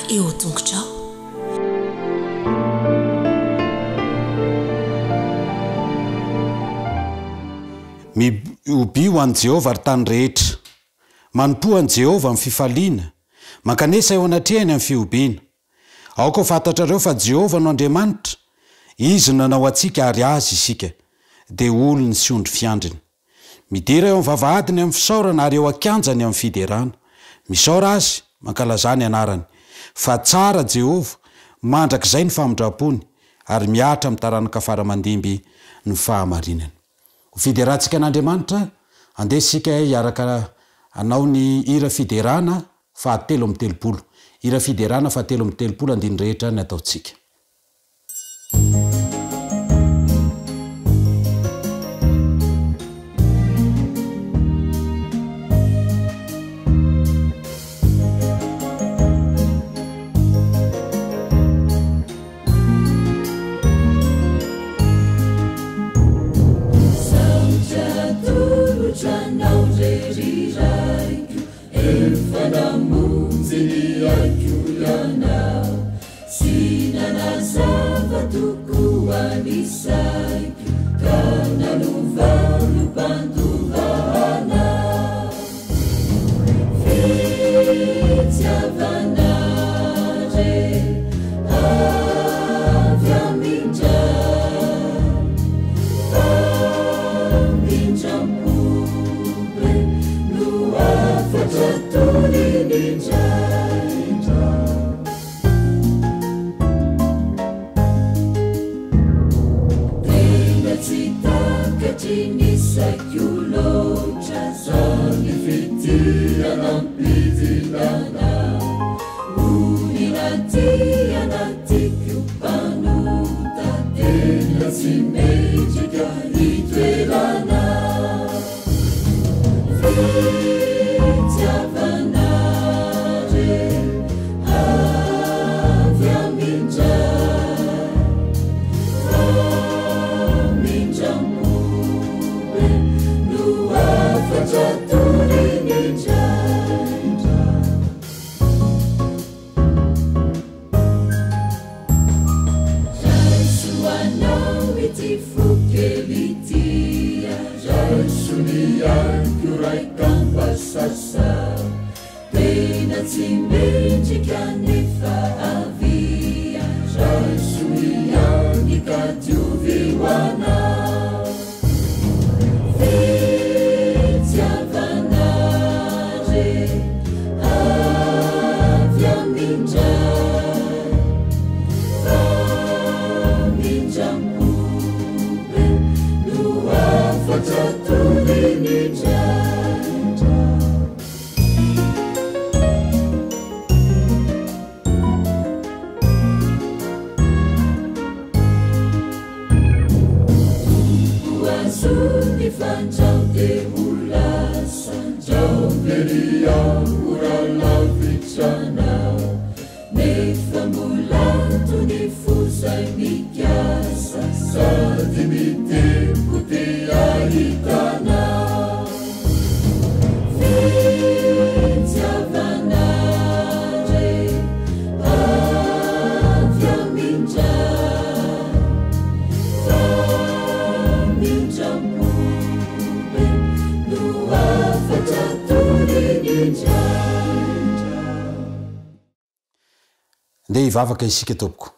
eo tongotrao. Mioby ho an' Jehova ary tany rehetra, manompo an' Jehova amin'ny fifaliana, mankanesa eo anatrehany amin'ny fiobiana. Aoka ho fantatrareo fa Jehova no Andriamanitra, izy nanao antsika ary azy isika, dia olony sy ondry fiandriny. Midera eo amin'ny vavahadiny amin'ny fisaorana ary eo ankanjany amin'ny fiderana. Misaora azy, mankalazany anarany. Fa tsara Jehova, mandrakizay ny famondrapony, ary miatra amin'ny taranaka faramandimby ny fahamarinany. Ho fiderantsika an'Andriamanitra, andesika hiaraka anao ny hira fiderana fa 3:30. Hira fiderana fa 3:30 andiny rehetra ny ataotsika. Vavaka isika tompoko.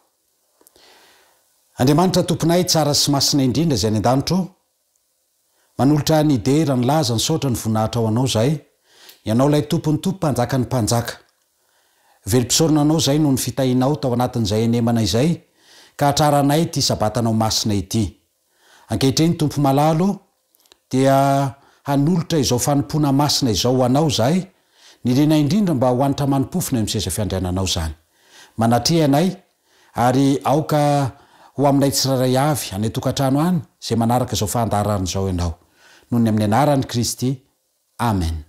Andriamanitra tomponay tsara sy masina indrindra izay any an-danitro, manolotra ny dera ny laza ny saotra ny voninahitra ao anao zay, ianao lay tompony tompo mpanjaka ny mpanjaka. Verim-pisaorana anao zay no ny fitahinao tao anatin'izay enemana izay, ka hatraranay ty sabatanao masina ity. Ankehitriny tompo malalo dia hanolotra izao fanompona masina izao anao zay, nirena indrindra mba ho anitra manompofina amin'ny seza fiandriananao zany. Manatrehanay ary aoka ho aminay tsiraray avy any tokantrano any izay manaraka izao fandaharana izao ianao. Noho ny amin'ny anaran'i Kristy. Amen.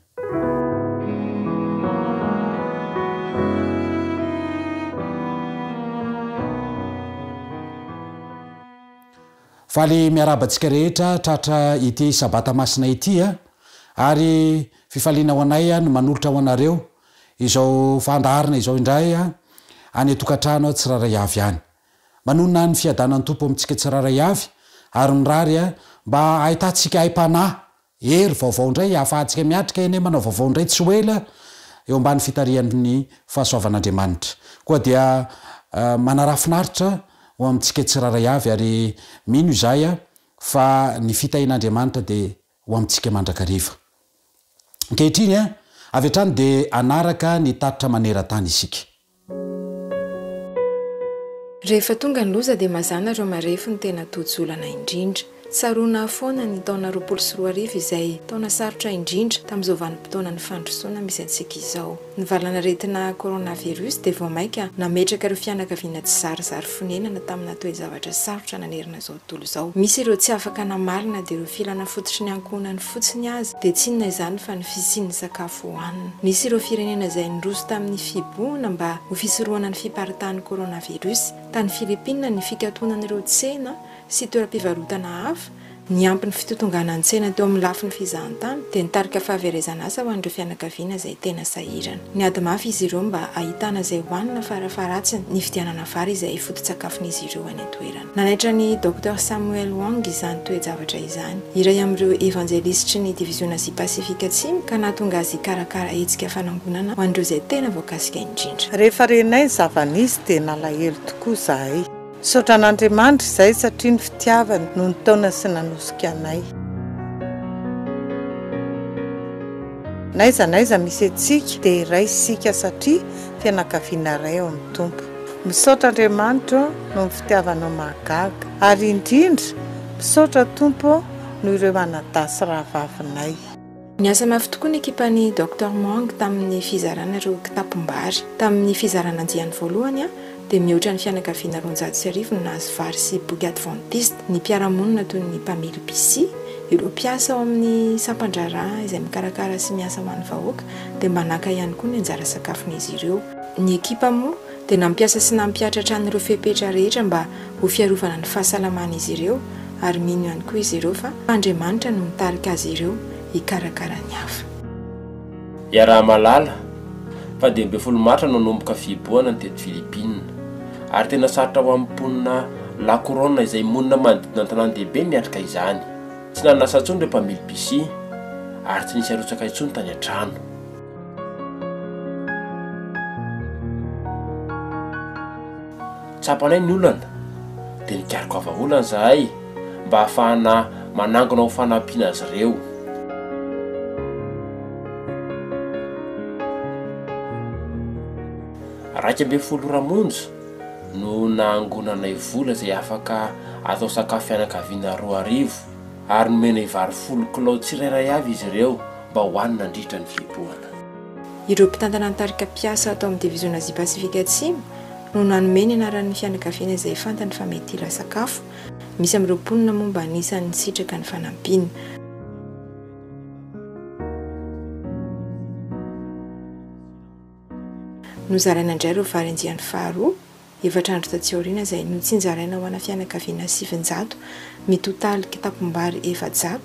Faly miarabantsika rehetra tratra ity sabata masina ity ary fifaliana ho anay no manolotra ho anareo izao fandaharana izao indray any tokantrano tsiraray avy any manonona ny fiadanany tompo amintsika tsiraray avy ary nirary mba ahitantsika aim-panahy ery vaovao indray ahafahantsika miatrika eny manao vaovao indray tsy hoela eo ambany fitarihan'ny fahasoavan'andriamanitra koa dia manarafinaritra ho amintsika tsiraray avy ary mino izay fa ny fitahin'andriamanitra dia ho amintsika mandrakariva ankehitriny avy hatrany dia anaraka ny tatitra maneran-tany isika rehefa tonga ny loza dia mazana ireo marefo ny tena tojolana indrindra tsaroana foana ny taona 2024 izay taona sarotra indrindra tamin'izao vanim-potoana ny fandrosoana misy antsika izao ny valanaretina coronavirus dia voamaika nametraka ireo fianakaviana tsy zarizary fonenana tamina toe-zavatra sarotra nanerina izao tontolo izao misy ireo tsy afaka namarina dia ireo filana fototry ny ankonany fotsiny azy dia tsy inona izany fa ny fisian'ny sakafo hohanina misy ireo firenena izay niroso tamin'ny fibohana mba ho fisorohana ny fiparitahan'ny coronavirus tany Filipina ny fikatoanan'ireo tsena sy toeram-pivarotana hafa ny ampy ny fitotongana ny tsena teo amin'ny lafiny fizahantany dia nitarika fahaverezana asa ho an'ireo fianakaviana izay tena sahirana ny ady mafy izy ireo mba ahitana izay hohanina farafaratsiny ny fidianana vary izay foto-tsakafon'izy ireo any an-toerana nanaitra ny Dr Samuel Wong izany toe-javatra izany iray amin'ireo evanjelistry ny diviziona asia pasifika atsimo ka nahatonga azy karakara hetsika fanangonana ho an'ireo izay tena voakasika indrindra rehefa renay zava-nisy dia nalahelo tokoa zahay misaotra an'Andriamanitra izay satria ny fitiavany no ny taona sy nanosika anay naiza misy antsika dia iray sika satria fianakaviana iray ao amin'ny tompo misaotra Andriamanitra no ny fitiavanao mahagaga ary indrindra misaotra tompo no ireo manadasy rahavavinay ny asa mafy tokoa ny ekipany Dr Mong tamin'ny fizarana ireo kitapombary tamin'ny fizarana andiany voalohany dia mihoatra ny fianakaviana 200 no nahazo vary sy boky adventiste ny mpiaramonina toy ny mpamily bisi ireo mpiasa ao amin'ny sampandrara izay mikarakara sy miasa ho an'ny vahoaka dia manaka ihany koa ny anjara sakafon'izy ireo ny ekipa moa dia nampiasa sy nampiatratra n'ireo fepetra rehetra mba ho fiarovana ny fahasalaman'izy ireo ary mino ihany koa izy ireo fa Andriamanitra no mitarika azy ireo hikarakara ny hafa iaraha malala fa dia 20 matra no nomboka fibohana ny teto Filipina ary tena sarotra ho amponina la corona izay monina manodidina an-tanan-dehibe miatrika izany tsy nanasa intsony ireo mpamily bisi ary tsy nisy arotsaka intsony tany an-trano tsapanay ny olana dia nikariko avaolana zahay mba hahafahana manangona ho fanampiana azy ireo raika amby folo ramonja no naangonanay vola izay afaka atao sakafo fianakaviana 2 ary nomena vary 10 kilao tsirairay avy izy ireo mba hohanina andritra ny fibohana ireo mpitantana nitarika mpiasa atao amin'ny diviziona asia pasifika atsimo no nanomeny anaran'ny fianakaviana izay fantany fa mety ila sakafo misy amin'ireo mponina momba anisan'ny sitraka ny fanampiana nozaraina indray ireo vary andiany faharoa efatrandro tatsiaoriana izay no tsy nzaraina ho ana fianakaviana 700 mitotaly kitapombary 700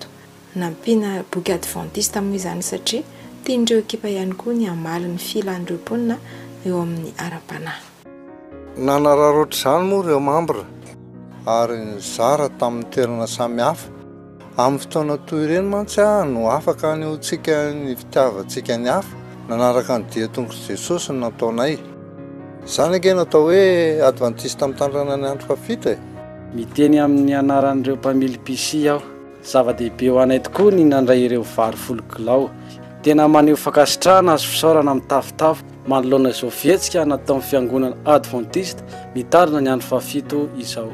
nampiana boky adventiste moa izany satria tian'ireo ekipa ihany koa ny amaly ny filan'ireo mponina eo amin'ny ara-panahy nanararoatra izany moa ireo mambra ary nizara tamin'ny toerana samihafa amin'ny fotoana toy ireny mantsy no afaka nyotsika ny fitiavantsika ny hafa nanaraka ny dia tongotra Jesosy no nataonay izany ake natao hoe adventiste amin'ny tandrana ny andro fafita miteny amin'ny anaran'ireo mpamily bisi aho zava-dehibe ho anay tokoa ny nandray ireo vary 10 kilao tena maneho fakasitrahana azo fisaorana amin'ny tafotafo manoloana izao fihetsika natao amin'ny fiangonana adventiste mitarina ny andro fafito izao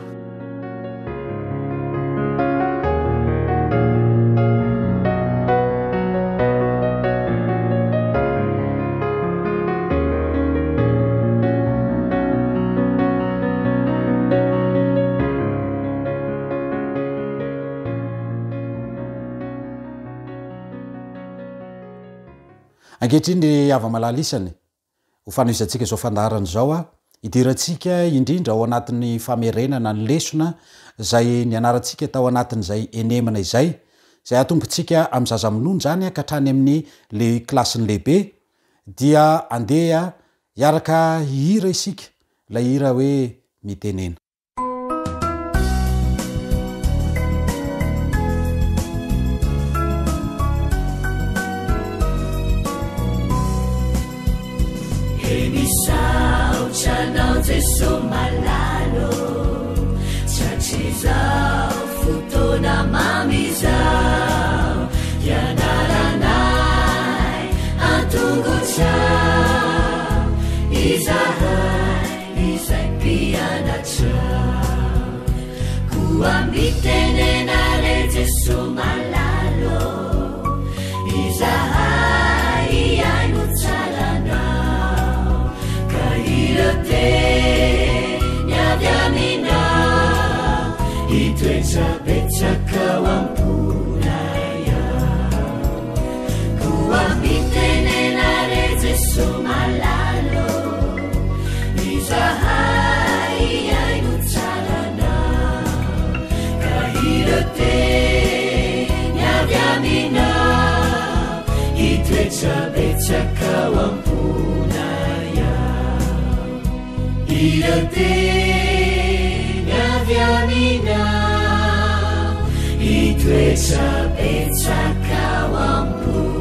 ankehitriny ava-malala isany ho fanoizantsika izao fandarana izao hidirantsika indrindra ao anatin'ny famerenana ny lesona zay ny anarantsika tao anatin'izay enemana izay atombotsika amin'ny zazamonony zany ka hatrany amin'ny le klasiny lehibe dia andeha hiaraka hihira isika lay ira hoe mitenena. Emisauchanao Jesu malalo chachizao futona mamizao yanaranai antunguchao izai pianachao kuambitenenale Jesu malalo izai iainuchalanao kahirote nyadamina itwechapechaka wampunaya kuambitenenale Jesu malalo izahai iainuchalanao kahirote nyadamina itwechapechaka wampunaya irote nyadamina itwechapechaka wampunaya.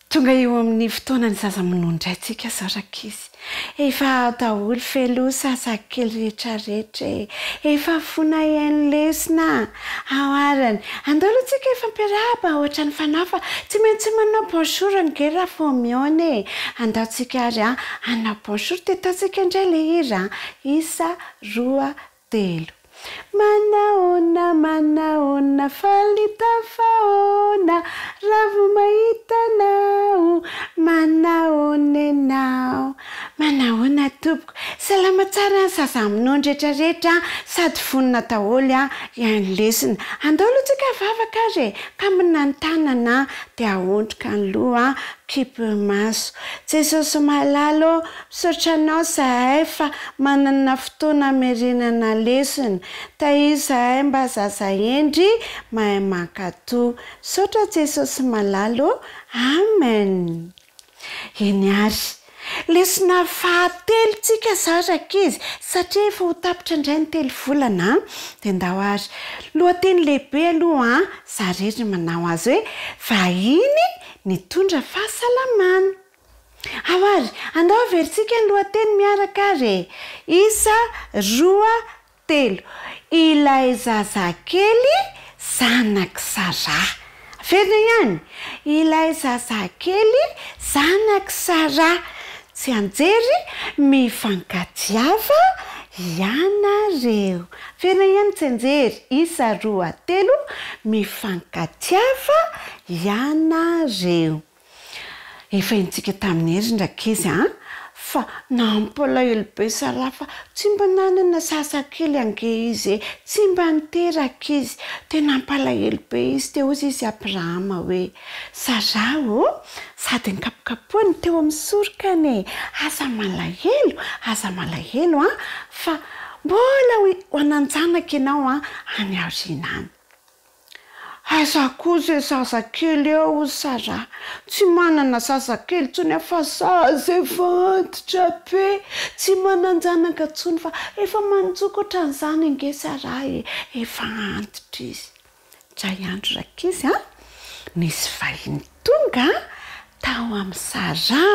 Tonga eo amin'ny fotoana ny zaza minondra antsika zarak'izy. Efa daholo felo sasakely rehetrarehetra efa fona iainy lesina aoarany andalo antsika efa mpiarahaba ohatra ny fanafa tsy maintsy manao bonjour ny gera fo mione andaontsika ary anao bonjour tetantsika indray le hira isa roa telo. Manaona falita faona ravo mahitanao manaona tompoko salama tsara ny zaza aminao rehetrarehetra sady vonina daholo iainy lesina andalo antsika vavaka ary ka minantanana dia ahondroka ny loha kipy maso Jesosy malalo misaotranao zahay fa manana fotoana merenana lesina taizahay mba zaza endry mahay mankatoa saotra Jesosy malalo amen. Eny ary lesina fahatelo tsika zarak'izy satria efa ho tapitra indray ny telo volana dia ndao ary lohateny lehibe aloha zarery manao azy hoe vahiny nitondra fahasalamana. Ao ary andao averintsika ny lohateny miaraka ary isa roa telo ilay zazakely zanak Sara. Averina ihany ilay zazakely zanak Sara tsy anjery mifankatiava ianareo. Averina ihany tsy anjery isa roa telo mifankatiava ianareo. Efa intsika tamin'ny hery ndrakizy fa nampalahelo be Sara fa tsy mba nanana zazakely ange izy tsy mba niteraka izy dia nampalahelo be izy teo izy Abrahama hoe Sara sady nkapokapoany teo amin'ny sorokany aza malahelo fa mbola ho ananjanaka ianao any aorianany. Aza koa zazakely eo Sara tsy manana zazakely tsony fa zaza efa antitra be tsy mananjanaka tsony fa efa manjoko ohatran'izany ange Sara efa antitra izy. Dray andro rakizy nisy vahiny tonga tao amin'ny Sara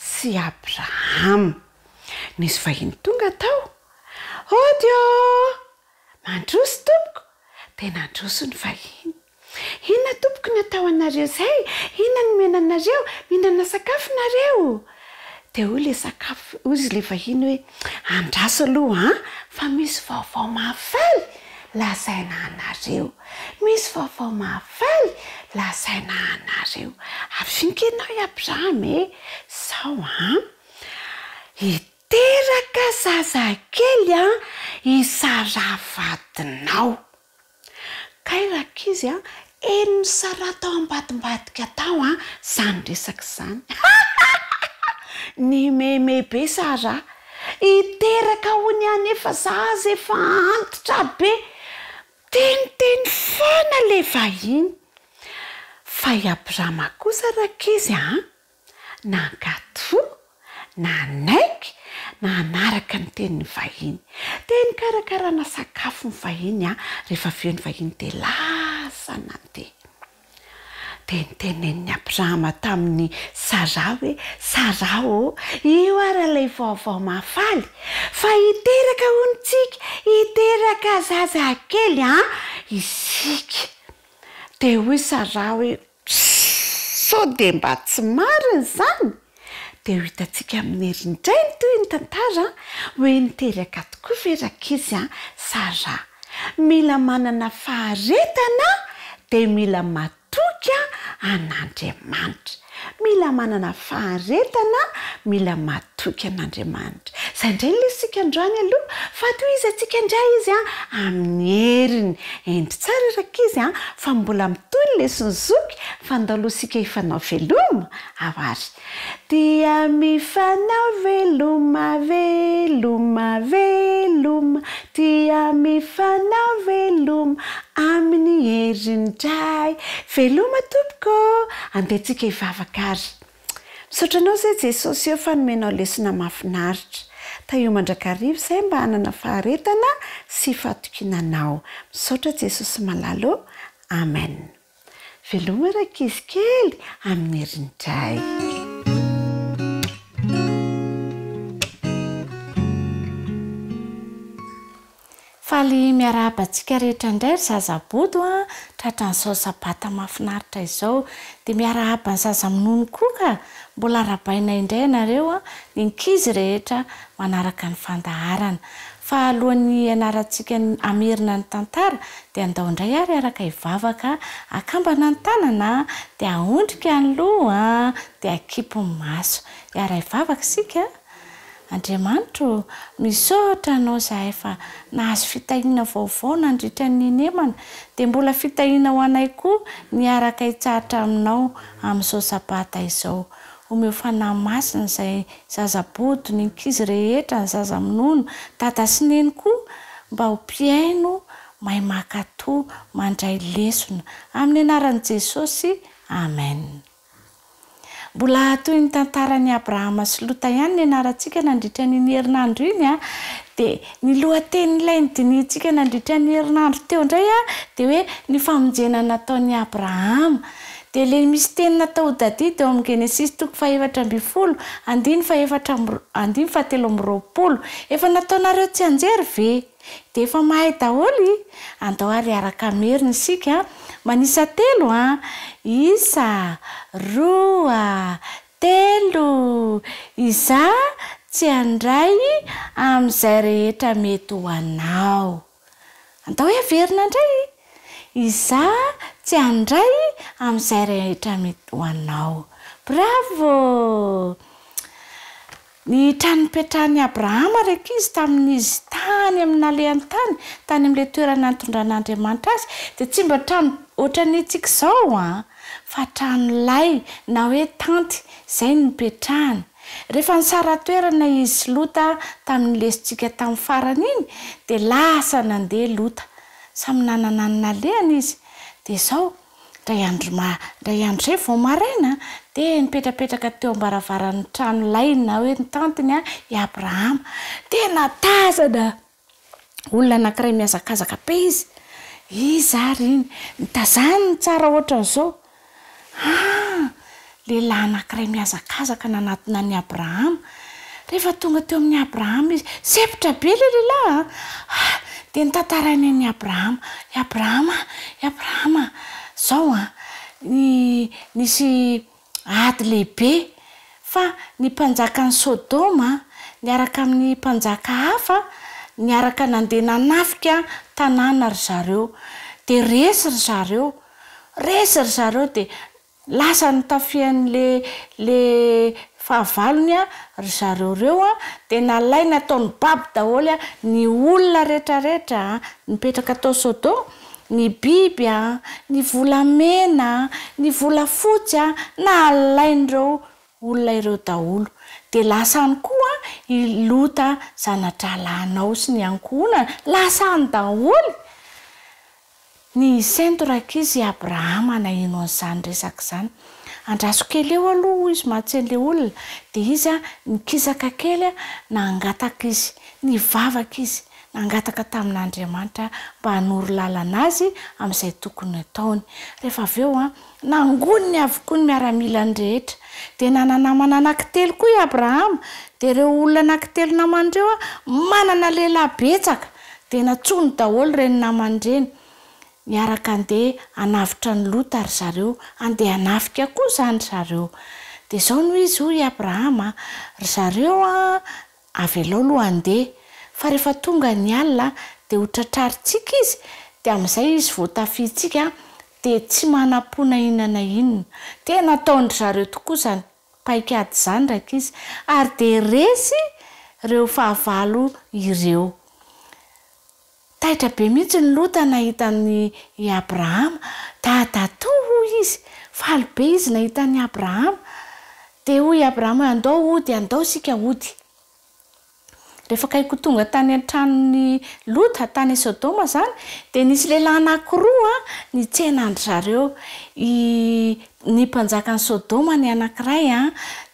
sy Abrahama. Nisy vahiny tonga tao odio mandroso tompoko dia nandroso ny vahiny. Inona tompoko ny atao anareo zay? Inona ny menanareo? Mihinana sakafo nareo? Dia hoy le sakafo hoy le vahiny hoe andraso aloha fa misy vaovao mahafaly lazaina anareo. Misy vaovao mahafaly lazaina anareo. Afinkenao i Abrahama sao iteraka zazakely i Sara vadinao. Kay rakizy eno Sara tao ambadimbadika tao zany resaka zany. Ny meme be Sara iteraka hony any efa zaza efa antitra be teniteny foana le vahiny fa i Abrahama kosa rakizy nangato nanaiky na anaraka ny tenin'ny vahiny teny karakarana sakafo ny vahiny rehefa aveo ny vahiny de lasa nandeha tenitenen'ny Abrahama tamin'ny Sara hoe Sara io ara lay vaovao mafaly fa iteraka honitsika iteraka zaza kely isika de hoy Sara hoe so de mba tsy mariny zany de ho hitatsika amin'ny herindray toy ny tantara hoe niteraka tokoa ferakizy Sara mila manana faharetana de mila matoky an'Andriamanitra mila manana faharetana mila matoky an'Andriamanitra zay indray lesika androany aloha fa toy izy atsika indray izy amin'ny heriny endry tsara rakizy fa mbola mitoy ny lesonzoky fandalosika ifanao veloma avary dia mifanao veloma veloma veloma dia mifanao veloma amin'ny herindray veloma tompoko andetsika hivavaka ary misaotranao zay Jesosy eo fa nomenao lesona mahafinaritra ta io mandrakarivo zay mba hanana faharetana sy fahatokinanao misaotra Jesosy malalo amen veloma rakizy kely amin'ny herindray faly miarabantsika rehetra indray ry zazabodo tratran'izao sabata mahafinaritra izao dia miarahaba ny zaza minono koa ka mbola arabaina indray ianareo ny ankizy rehetra manaraka ny fandaharana fa alohan'ny ianarantsika amerina ny tantara dia andao indray ary araka hivavaka akambana ny tanana dia ahondrika ny loha dia akipo ny maso iara hivavaka sika Andriamanitro misaotra anao zahay fa nahazo fitahiana vaovao nandritra ny nemana dia mbola fitahiana ho anay koa niaraka hitsahatra aminao amin'izao sabata izao omeo fanahy masina izay zazabodo ny ankizy rehetra ny zaza minono dada sy neny koa mba ho mpiaino mahay makatoa mandray lesona amin'ny anaran'i Jesosy amen mbola toy ny tantaran'ny Abrahama sy Lota ihany ny anarantsika nandritra ny herinandro iny dia ny lohatenin'ilay ny dinintsika nandritra ny herinandro teo indray dia hoe ny famonjena nataon'ny Abrahama dia ilay misy teny natao Dadid eo amin'ny Genesis 4:7 andiny 7:20 efa nataonareo tsy anjery ve dia efa mahay daholo andao ary araka merina isika manisa 3 isa 2 3 iza tsy andray amin'izay rehetra mety ho anao andao hoe averina indray iza tsy andray amin'izay rehetra mety ho anao bravo ny trano nipetrahan'ny Abrahama reky izy tamin'izy tany amin'ny alehany tany amin'ilay toerana nitondran'Andriamanitra azy dia tsy mba trano ohatran'itsika izao fa trano lay na hoe tanty izay nipetrahany rehefa nisara toerana izy Lota tamin'ny lesontsika tamin'ny farany iny dia lasa nandeha Lota samy nanana ny nalehany izy dia izao ndray andro izay vao maraina dia nipetrapetraka teo ambaravarany trano lay na hoe ny tantiny i Abrahama dia natazana olona anankiray miazakazaka be izy ary iny nitazaniny tsara ohatran'izao lehilahy anankiray miazakazaka nanatona ny Abrahama rehefa tonga teo amin'ny Abrahama izy sepitra be le lehilahy dia nitantarainy ny Abrahama zao nisy ady lehibe fa ny mpanjaka ny Sodoma niaraka amin'ny mpanjaka hafa niaraka nandeha nanafika tanàna ry zareo dia resy ry zareo dia lasa nitafian'le fahavalony ry zareo reo dia nalay nataony baby daholo ny olona rehetrarehetra nipetraka tao Sodoma ny biby ny volamena ny volafotsy nalain'ireo olona ireo daholo dia lasany koa ilota zanadralanao sy ny ankohonana lasany daholy ny saintorakizy Abrahama nahino an'izany resaka izany. Andraso kely eo aloha izy mahatsy le olona dia izy nikisaka kely nangataka izy nivavaka izy nangataka tamin'Andriamanitra mba hanoro lalana azy amin'izay tokony ataony. Rehefa avy eo nangoniny avokoa ny miaramilany rehetra dia nananamana anankitelo koa i Abrahama dia ireo olona anankitelo namandreo manana lehilahy betsaka dia natsony daholo ireny namandreny miaraka andeha hanavitra ny Lota ry zareo andeha hanafika koa zany zareo. Dia izao no izy hoy Abrahama ry zareo avy aloha aloha andeha fa rehefa tonga ny alina dia hotratraritsika izy dia amin'izay izy voatafitsika dia tsy manam-pona inana inona. Tena ataondry zareo tokoa zany paikady zany raiky izy ary dia resy ireo fahavalo ireo. Taitra be mihitsy ny Lota nahitany i Abrahama dadatoa izy faly be izy nahitany Abrahama dia hoy Abrahama andao sika ody. Rehefa kaiku tonga tany an-tranon'ny Lota tany Sodoma zany dia nisy lehilahy anankiroa nitsenandry zareo ny mpanjakan'ny Sodoma ny anankiray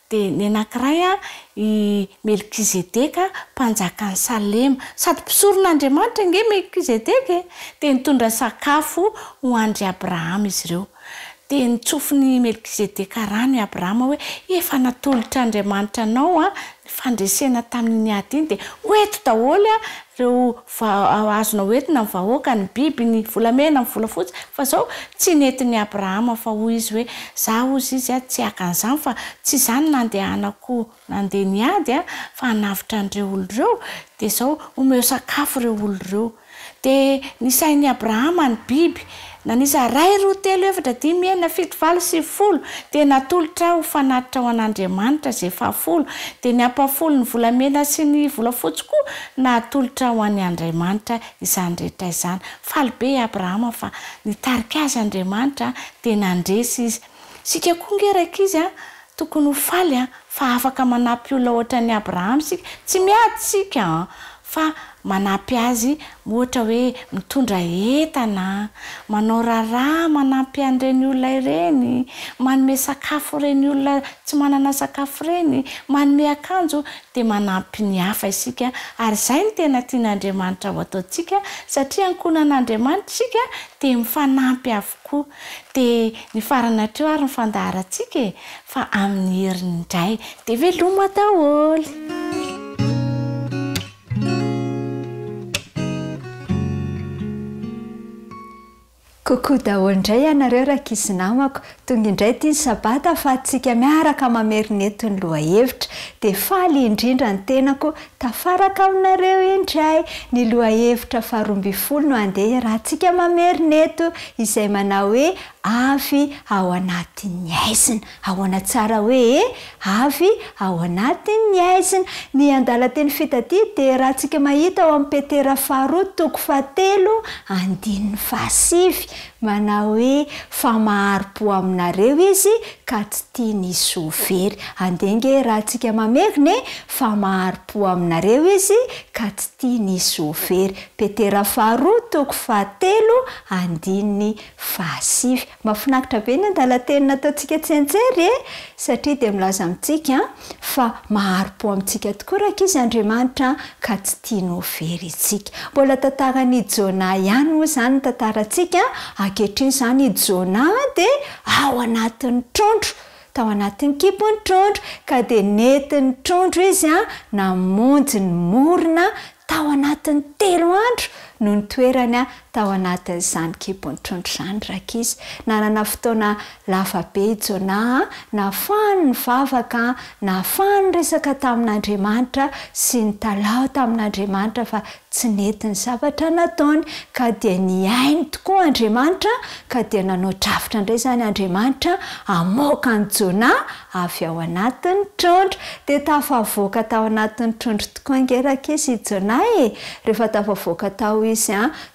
dia ny anankiray i Melkizedeka mpanjakan'ny Salema sady mpisoron'Andriamanitra nge Melkizedeka dia nitondra sakafo ho andry Abrahama izy ireo. Dia nitsofiny Melkizedeka rano i Abrahama hoe efa natolotra Andriamanitra anao fandresena tamin'ny ady iny dia hoeto daholo ireo azonao hoentina ny vahoaka ny biby ny volamena ny volafotsy fa zao tsy nentin'ny Abrahama fa hoy izy hoe zaho ozy izy tsy hakan'izany fa tsy zany nandehanako nandeha ny ady fa hanavitra an'ireo olo ireo dia zao omeo sakafo ireo olo ireo. Dia nisain'ny Abrahama ny biby nanisa 1 2 3 4 5 6 7 8 9 dia natolotra ho fanatitra ho an'Andriamanitra zay 10 dia ny apafolo ny volamena sy ny volafotsy koa natolotra ho an'ny Andriamanitra izany rehetra izany. Faly be Abrahama fa nitarika azy Andriamanitra dia nandresy izy. Sika koa ngeraka izy tokony ho faly fa afaka manampy olona ohatra ny Abrahama sika tsy miady sika fa manampy azy ohatra hoe mitondra entana, manao raharaha manampy an'ireny olona ireny, manome sakafo ireny olona tsy manana sakafo ireny, manome akanjo dia manampy ny hafa isika ary izay ny tena tian'Andriamanitra ho ataontsika satria ankonan'Andriamanitra isika dia mifanampy avokoa. Dia ny farana treo ary ny fandaharantsika fa amin'ny herin'ny indray dia veloma daholo. Kokoa daholo indray ianareo rakizy namako, tonga indray ity sabata afahantsika miaraka mamerinety ny lohahevitra dia faly indrindra ny tenako tafaraka aminareo indray ny lohahevitra 12 no andeha rahantsika mamerineto izay manao hoe avy ao anatin'ny aizina. Ahoana tsara hoe avy ao anatin'ny aizina. Ny andalan-teny fitadidy dia rahantsika mahita ao amin'ny Petera 2:7-9 manao hoe fa maharo-po aminareo izy ka tsy tiany isovery. Andenge rahantsika mameriny fa maharo-po aminareo izy ka tsy tiany isovery. Petera 2:7-9. Mahafinaritra be ny andalan-teny nataontsika tsenjery satria dia milaza amintsika fa maharo-po amintsika tokoa rakizy Andriamanitra ka tsy tiany ho very itsika. Mbola tantarany Jona ihany moa zany tantarantsika ankehitriny zany Jona dia ao anatin'ny trondro, tao anatin'ny kibon'ny trondro ka dia nentin'ny trondro izy namonjy ny morona tao anatin'ny 3 andro no nitoerany tao anatin'izany kibon'ny trondro zany rakizy. Nanana fotoana lava be Jona nafahany ny vavaka, nafahany resaka tamin'Andriamanitra sy ny talao tamin'Andriamanitra fa tsy nety ny zavatra nataony ka dia niainy tokoa Andriamanitra ka dia nanao drafitra indray zany Andriamanitra amoaka ny Jona avy ao anatin'ny trondro dia tafavoaka tao anatin'ny trondro tokoa ngerakizy Jona rehefa tafavoaka tao izy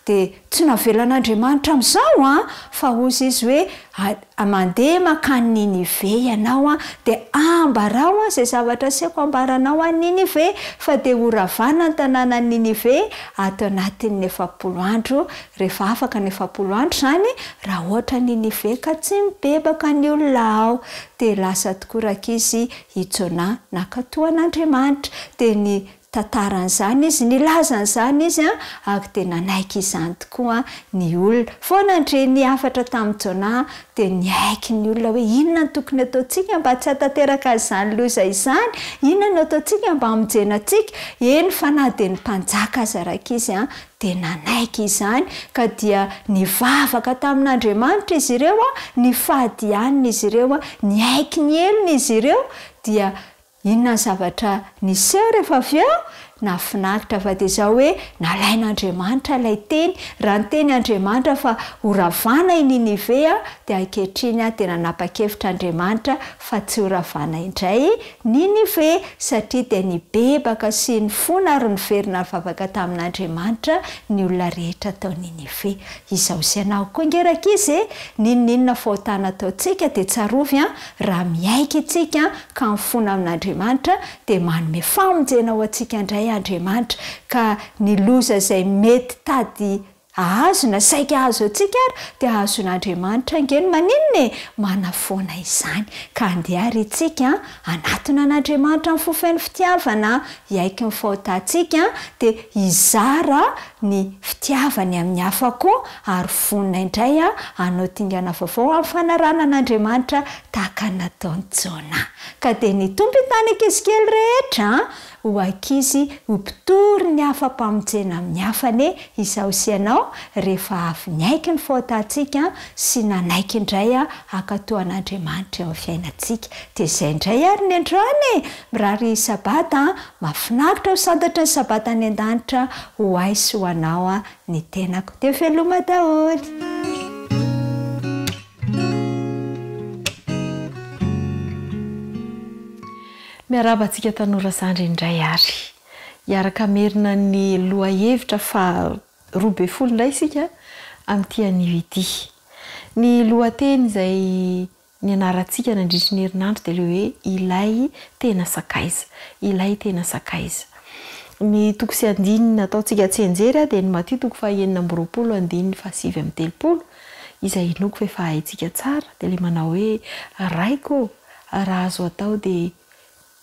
dia tsy navelan'andriamanitra amin'izao a fa ozy izy hoe mandeha makany Ninive ianao a dia ambarao a izay zavatra asiako ambaranao a Ninive fa dia horavana ny tanàna Ninive ato anatin'ny 40 andro rehefa afaka ny 40 andro izany raha ohatra Ninive ka tsy mibebaka ny olona ao dia lasa tokoraka izy itsona nakatoan'andriamanitra dia ny tantaran'izany izy nilazan'izany izy a ary dia nanaiky izany tokoa ny olona foana andre ny afatra tamin'ny Jona dia niaiky ny olona hoe inona ny tokony ataontsika mba tsy hatateraka izany loza izany, inona no ataontsika mba hamonjena antsika eny fa na dia ny mpanjaka zaraka izy a dia nanaiky izany ka dia nivavaka tamin'Andriamanitra izy ireo a ny fahadianina izy ireo a niaiky ny elona izy ireo dia inona ny zavatra niseho rehefa avy eo nafinaritra fa dia izao hoe nalain'Andriamanitra ilay teny raha ny teny Andriamanitra fa horavana i Ninive a dia ankehitriny a dia nanapa-kevitr'Andriamanitra fa tsy horavana indray Ninive satria dia nibebaka sy ny fona ary niverina vavaka tamin'Andriamanitra ny olona rehetra tao Ninive. Izao sy anao koa ngeraka izy ninona fahotana ataontsika dia tsarovy a raha miaiky itsika ka mifona amin'Andriamanitra dia manome famonjena ho antsika indray Andriamanitra ka ny loza izay mety tady ahazona saika azo antsika ary dia ahazon'Andriamanitra angeny maninona manafoana izany ka andeha ary itsika anatona an'Andriamanitra amin'ny fofen'ny fitiavana iaiky ny fahotantsika dia hizara ny fitiavany amin'ny hafa koa ary vonina indray hanao dingana vaovao amin'ny fanarana an'Andriamanitra tahaka nataon'ny Jona ka dia ny tompo tany ankizikely rehetra ho ankizy ho mpitory ny afa-pamonjena amin'ny hafany izao sy ianao rehefa avy niaiky ny fahotantsika sy nanaiky indray ankatoan'Andriamanitra eo amin'ny fiainantsika dia izay indray ary ny androany mirary sabata mahafinaritra ho santatra ny sabata any an-danitra ho ay sy ho anao ny tenako dia veloma daholo. Miarabantsika tanora zandry indray ary hiaraka merina ny loha hevitra fa 12 indray isika amin'ity anio ity. Ny lohateny izay ny anarantsika nandritry ny herinandro dia ilay hoe ilay tena sakaiza, ilay tena sakaiza. Ny toko sy andininy ataontsika tsenjery dia ny Matthieu 9:20 izay inoko fa efa haintsika tsara dia ilay manao hoe raiko raha azo atao dia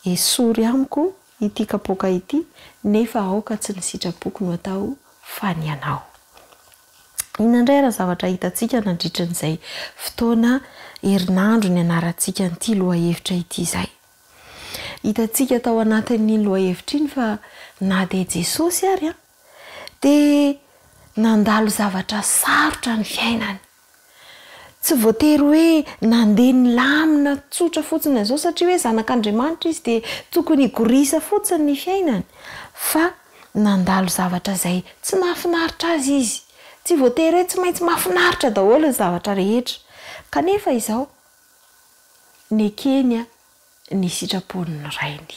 esory amiko ity kapoaka ity nefa aoka tsy ny sitrapoko no atao fa ny anao. Inandray raha zavatra hitantsika nandritra n'izay fotoana herinandro ny anarantsika n'ity lohahevitra ity izay. Hitantsika tao anatin'ny lohahevitra iny fa na dia Jesosy ary dia nandalo zavatra sarotra ny fiainany. Tsy voatery hoe nandeha ny lamina tsotra fotsiny izao satria hoe zanak'Andriamanitra izy dia tokony higorisa fotsiny ny fiainany fa nandalo zavatra izay tsy mahafinaritra azy izy. Tsy voatery hoe tsy maintsy mahafinaritra daholo ny zavatra rehetra kanefa izao nekeny ny sitrapon'ny rainy.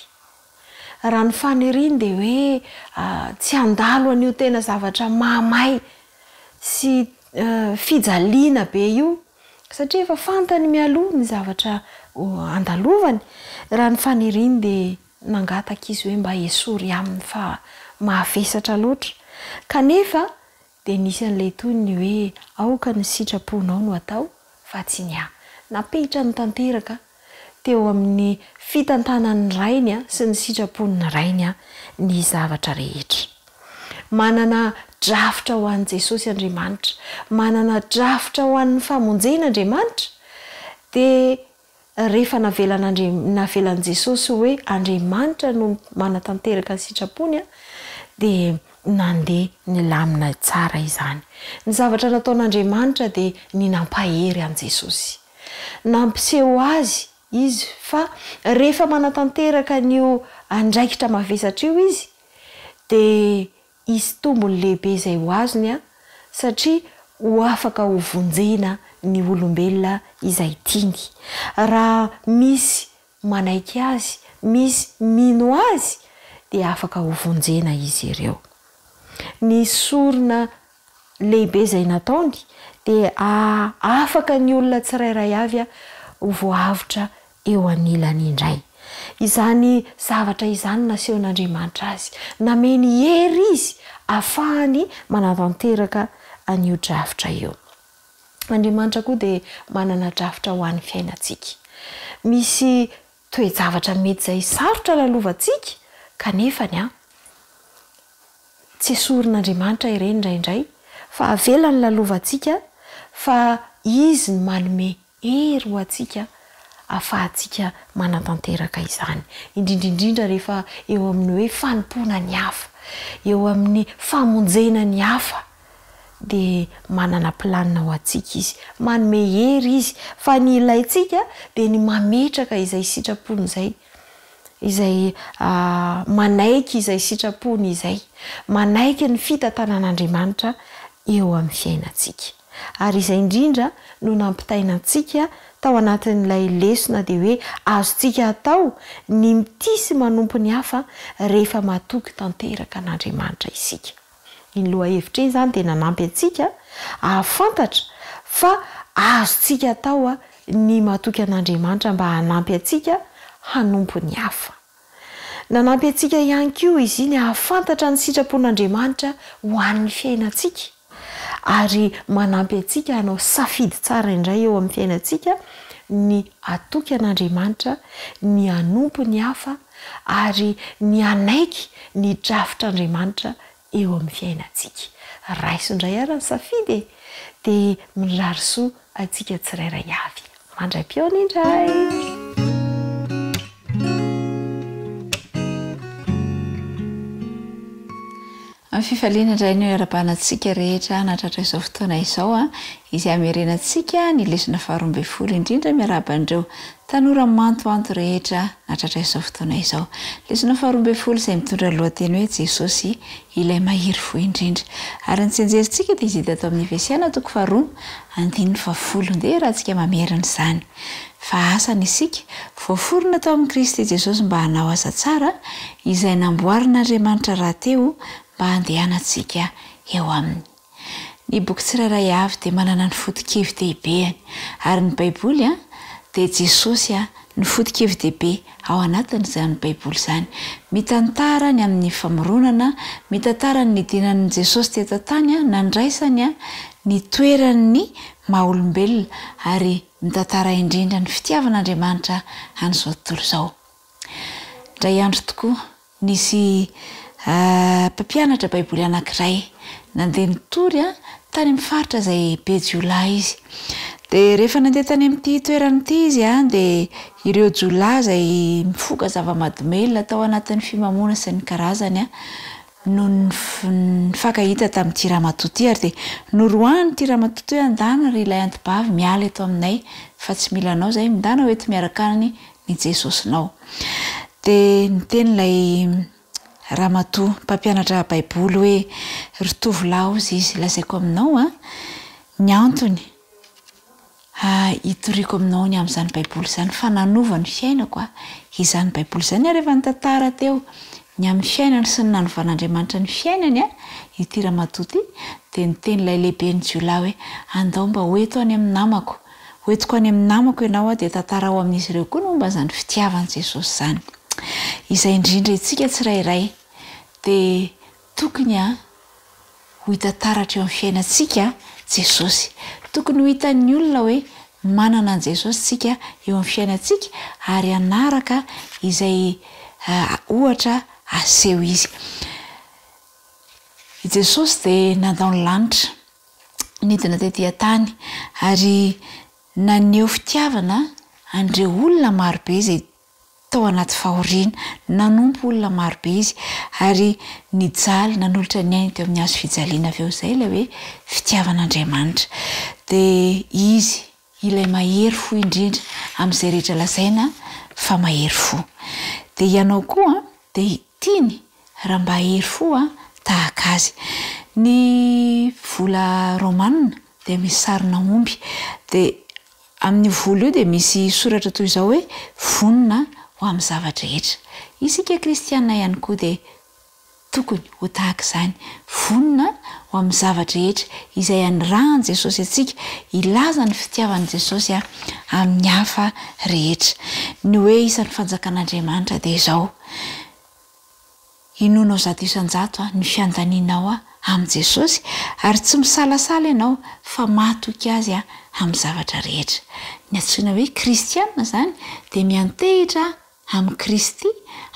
Raha ny faniriany dia hoe tsy handalo an'io tena zavatra mahamay sy fijaliana be io satria efa fantany mialoha ny zavatra andalovany. Raha ny faniriany dia nangataka izy hoe mba esory aminy fa mahavesatra loatra kanefa dia nisy an'ilay toy ny hoe aoka ny sitraponao no atao fa tsy ny napehitra ny tanteraka teo amin'ny fitantanan'ny rainy sy ny sitrapon'ny rainy ny zavatra rehetra. Manana drafitra ho an'i Jesosy Andriamanitra, manana drafitra ho an'ny famonjena Andriamanitra dia rehefa navelan'i Jesosy hoe Andriamanitra no manatanteraka ny sitrapony dia nandeha ny lamina tsara izany. Ny zavatra nataon'Andriamanitra dia ny nampahery an'i Jesosy, nampiseho azy izy fa rehefa manatanteraka n'io andraikitra mavesatra io izy dia izy tombony lehibe izay ho azony satria ho afaka ho vonjena ny olombelona izay tiany. Raha misy manaiky azy, misy mino azy dia afaka ho vonjena izy ireo. Ny sorona lehibe izay nataony dia afaka ny olona tsirairay avy a voavitra eo anilany indray. Izany zavatra izany nasehon'Andriamanitra azy, nameny hery izy ahafahany manatanteraka an'io drafitra io. Andriamanitra koa dia manana drafitra ho an'ny fiainantsika. Misy toe-javatra mety izay sarotra lalovantsika kanefany tsy esorin'Andriamanitra ireny indraindray fa avelany lalovantsika fa izy ny manome hery ho antsika ahafahantsika manatanteraka izany. Indrindraindrindra rehefa eo amin'ny hoe fanompoana ny hafa, eo amin'ny famonjena ny hafa dia manana planina ho antsika izy, manome hery izy fa ny ilaintsika dia ny mametraka izay sitrapony izay manaiky izay sitrapony izay, manaiky ny fitantanan'Andriamanitra eo amin'ny fiainantsika. Ary izay indrindra no nampitaina antsika tao anatin'ilay lesona dia hoe azontsika atao ny mitisy manompo ny hafa rehefa matoky tanteraka an'Andriamanitra isika. Ny lohahevitra izany dia nanampy antsika ahafantatra fa azontsika atao ny matoky an'Andriamanitra mba hanampy antsika hanompo ny hafa. Nanampy antsika ihany koa izy iny ahafantatra ny sitrapon'Andriamanitra ho an'ny fiainantsika. Ary manampy antsika hanao safidy tsara indray eo amin'ny fiainantsika ny atoky an'Andriamanitra, ny hanompo ny hafa ary ny anaiky ny drafitr'Andriamanitra eo amin'ny fiainantsika. Raiso indray ary ny safidy dia mirary soa antsika tsirairay avy. Mandram-piaona indray. Amin'ny fifaliana indray ny ara-banantsika rehetra natratra izao fotoana izao izy hamerenantsika ny lesona 12 indrindra miaraban'ireo tanora mantoanto rehetra natratra izao fotoana izao. Lesona 12 izay mitondra lohateny hoe Jesosy ilay mahery fo indrindra. Ary ny tsenjerintsika dia izy hita atao amin'ny Efesiana 4:10 dia rahantsika mamerina izany. Fa asany isika voaforona tao amin'ny Kristy Jesosy mba hanao asa tsara izay namboarin'Andriamanitra rahateo mba handehanantsika eo aminy. Ny boky tsirairay avy dia manana ny foto-kevy dehibeany ary ny Baiboly dia Jesosy ny foto-kevy dehibe ao anatin'izany Baiboly izany. Mitantara ny amin'ny famoronana, mitantara ny dinan'ny Jesosy teto tany, nandraisany ny toeran'ny maha-olombelona ary mitantara indrindra ny fitiavan'Andriamanitra an'izao tontolo izao. Indray andro tokoa nisy mpampianatra Baiboly anankiray nandeha nitory tany amin'ny faritra izay Bejola izy. Dia rehefa nandeha tany amin'ity toeran'ity izy dia ireo Jola izay mifoka zava-mahadomelina tao anatin'ny fimamoana sy ny karazany no nifankahita tamin'ity ramatoa ary dia norohan'ity ramatoa hoe andana ry ilay antibavy miala eto aminay fa tsy mila anao izay mindana hoe miaraka any ny Jesosinao. Dia niten'ilay ramatoa mpampianatra Baiboly hoe ry tovolahy izy lazaiko aminao ny antony hitoriako aminao ny amin'izany Baiboly izany fa nanova ny fiainako izany Baiboly izany ary rehefa nitantara teo ny amin'ny fiainany sy ny nanovan'Andriamanitra ny fiainany ity ramatoa ity dia niten'ilay lehibe ny Jola hoe andao mba hoeto any amin'ny namako, hoetiko any amin'ny namako ianao dia tantarao amin'izy ireo koa momba izany fitiavan'i Jesosy izany. Izay indrindra itsika tsirairay dia tokony ho hitantaratra eo amin'ny fiainantsika Jesosy. Tokony ho hitan'ny olona hoe manana an Jesosy tsika eo amin'ny fiainantsika ary hanaraka izay ohatra aseho izy. I Jesosy dia nandao ny lanitra nidina tetỳ tany ary naneho fitiavana an'ireo olona marobe izay tao anaty fahoriana, nanompo olona marobe izy ary nijaly nanolotra ny ainy teo amin'ny hazo fijaliana avy eo izay ilay hoe fitiavan'Andriamanitra. Dia izy ilay mahery fo indrindra amin'izay rehetra lazaina fa mahery fo. Dia ianao koa dia tiany raha mba hery fo tahaka azy. Ny vola romanina dia misy sarina omby dia amin'ny vola io dia misy soratra toy izao hoe vonina ho amin'ny zavatra rehetra. Isika kristiana ihany koa dia tokony ho tahaka izany vonina ho amin'ny zavatra rehetra izay anyrahany Jesosy atsika ilaza ny fitiavan'i Jesosy amin'ny hafa rehetra. Ny hoe isan'ny fanjakan'Andriamanitra dia izao: inonao zato isan-jato ny fiandaninao amin'ny Jesosy ary tsy misalasala ianao fa mahatoky azy amin'ny zavatra rehetra. Ny antsoina hoe kristianina zany dia miantehitra amin'ny Kristy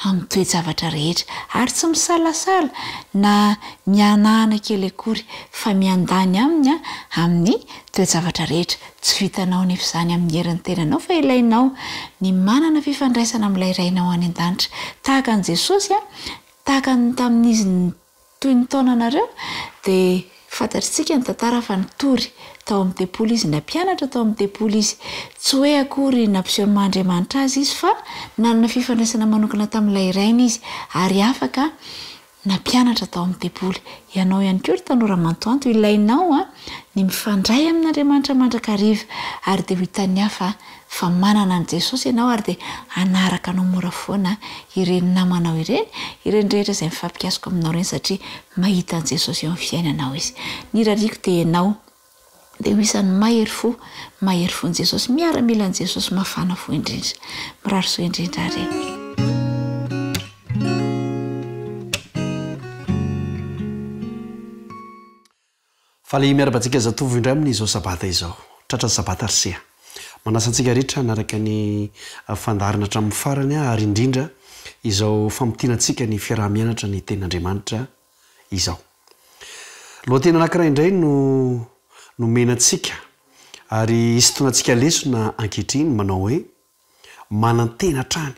amin'ny toe-javatra rehetra ary tsy misalasala na mianahana kely akory fa miandany aminy amin'ny toe-javatra rehetra. Tsy vitanao nefa izany amin'ny herin'ny tenanao fa ilainao ny manana fifandraisana amin'ilay rainao any an-danitra tahaka an'i Jesosy tahaka ny tamin'izy toy ny taonanareo dia fantatritsika ny tantara fa nitory tao amin'ny tempolo izy, nampianatra tao amin'ny tempolo izy. Tsy hoe akory nampiseho Andriamanitra azy izy fa nanana fifandraisana manokana tamin'ilay rainy izy ary afaka nampianatra tao amin'ny tempolo. Ianao ihany koa ry tanora mantoanto ilainao ny mifandray amin'Andriamanitra mandrakariva ary dia hitany hafa fa manana an' Jesosy ianao ary dia anaraka anao mora foana ireny namanao ireny rehetra izay mifampikasoko aminao ireny satria mahita an' Jesosy eo amin'ny fiainanao izy. Ny rariko dia ianao dia ho isan'ny mahery fo n' Jesosy, miaramila an' Jesosy mafana fo indrindra. Mirary soa indrindra ary. Fa le miara-batsika zatovo indray amin'izao sabata izao, tratra ny sabata Risia. Manasantsika rehetra naraka ny fandarina hatramin'ny farany ary indrindra izao famitianantsika ny fiaraha-mianatra ny tenin'Andriamanitra izao. Lohateny anankiray indray no menantsika ary isotonantsika lesona ankehitriny manao hoe manantena hatrany,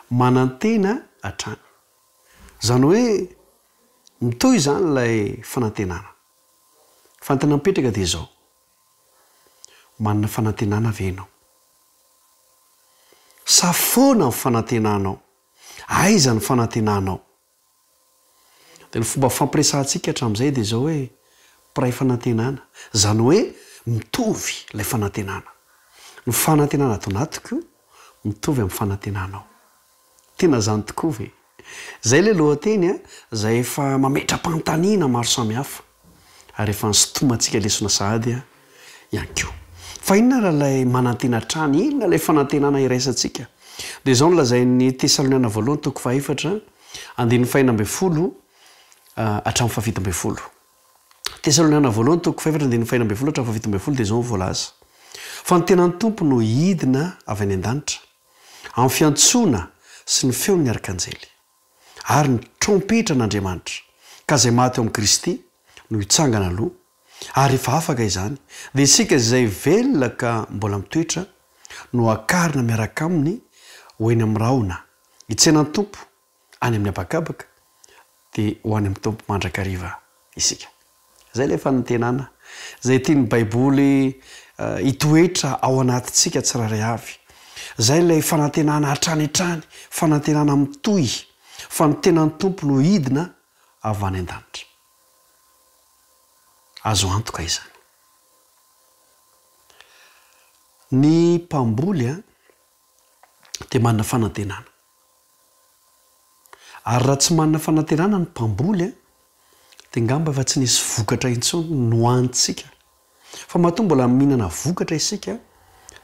manantena hatrany. Zany hoe mitoy izany ilay fanantenana. Fantana mipetraka dia izao: manana fanantenana ve ianao? Sa foana ny fanantenanao? Aiza ny fanantenanao? Dia ny fomba fampiresahantsika hatramin'izay dia izao hoe mpiray fanantenana. Zany hoe mitovy ilay fanantenana. Ny fanantenana ato anatiko mitovy amin'ny fanantenanao. Tena zany tokoa ve? Zay ilay lohateny izay efa mametram-panontaniana maro samihafa ary efa nysotomantsika lesona sahady ihany koa. Fa inona raha ilay manantena hatrany, inona ilay fanantenana iraisantsika? Dia izao no lazain'ny Tesaloniana voalohany toko 4 andininy 4 hatramin'ny 7. Tesaloniana voalohany toko 4 andininy 4 hatramin'ny 7 dia izao voalaza: fa ny tenan'ny tompo no hidina avy any an-danitra amin'ny fiantsoana sy ny feon'ny arkanjely ary ny trompetra n'Andriamanitra, ka izay maty eo amin'ny Kristy no hitsangana aloha. Ary efa afaka izany dia isika izay velona ka mbola mitoetra no akarina miaraka aminy ho eny amin'ny rahona hitsenan'ny tompo any amin'ny habakabaka dia ho any amin'ny tompo mandrakariva isika. Zay ilay fanantenana izay tiany Baiboly hitoetra ao anatintsika tsiraray avy. Zay ilay fanantenana hatrany, fanantenana mitohy, fa ny tenan'ny tompo no hidina avy any an-danitra. Azo antoka izany. Ny mpamboly dia manana fanantenana. Ary raha tsy manana fanantenana ny mpamboly dia ngamba fa tsy nisy vokatra intsony nohanitsika. Fa matoa mbola mihinana vokatra isika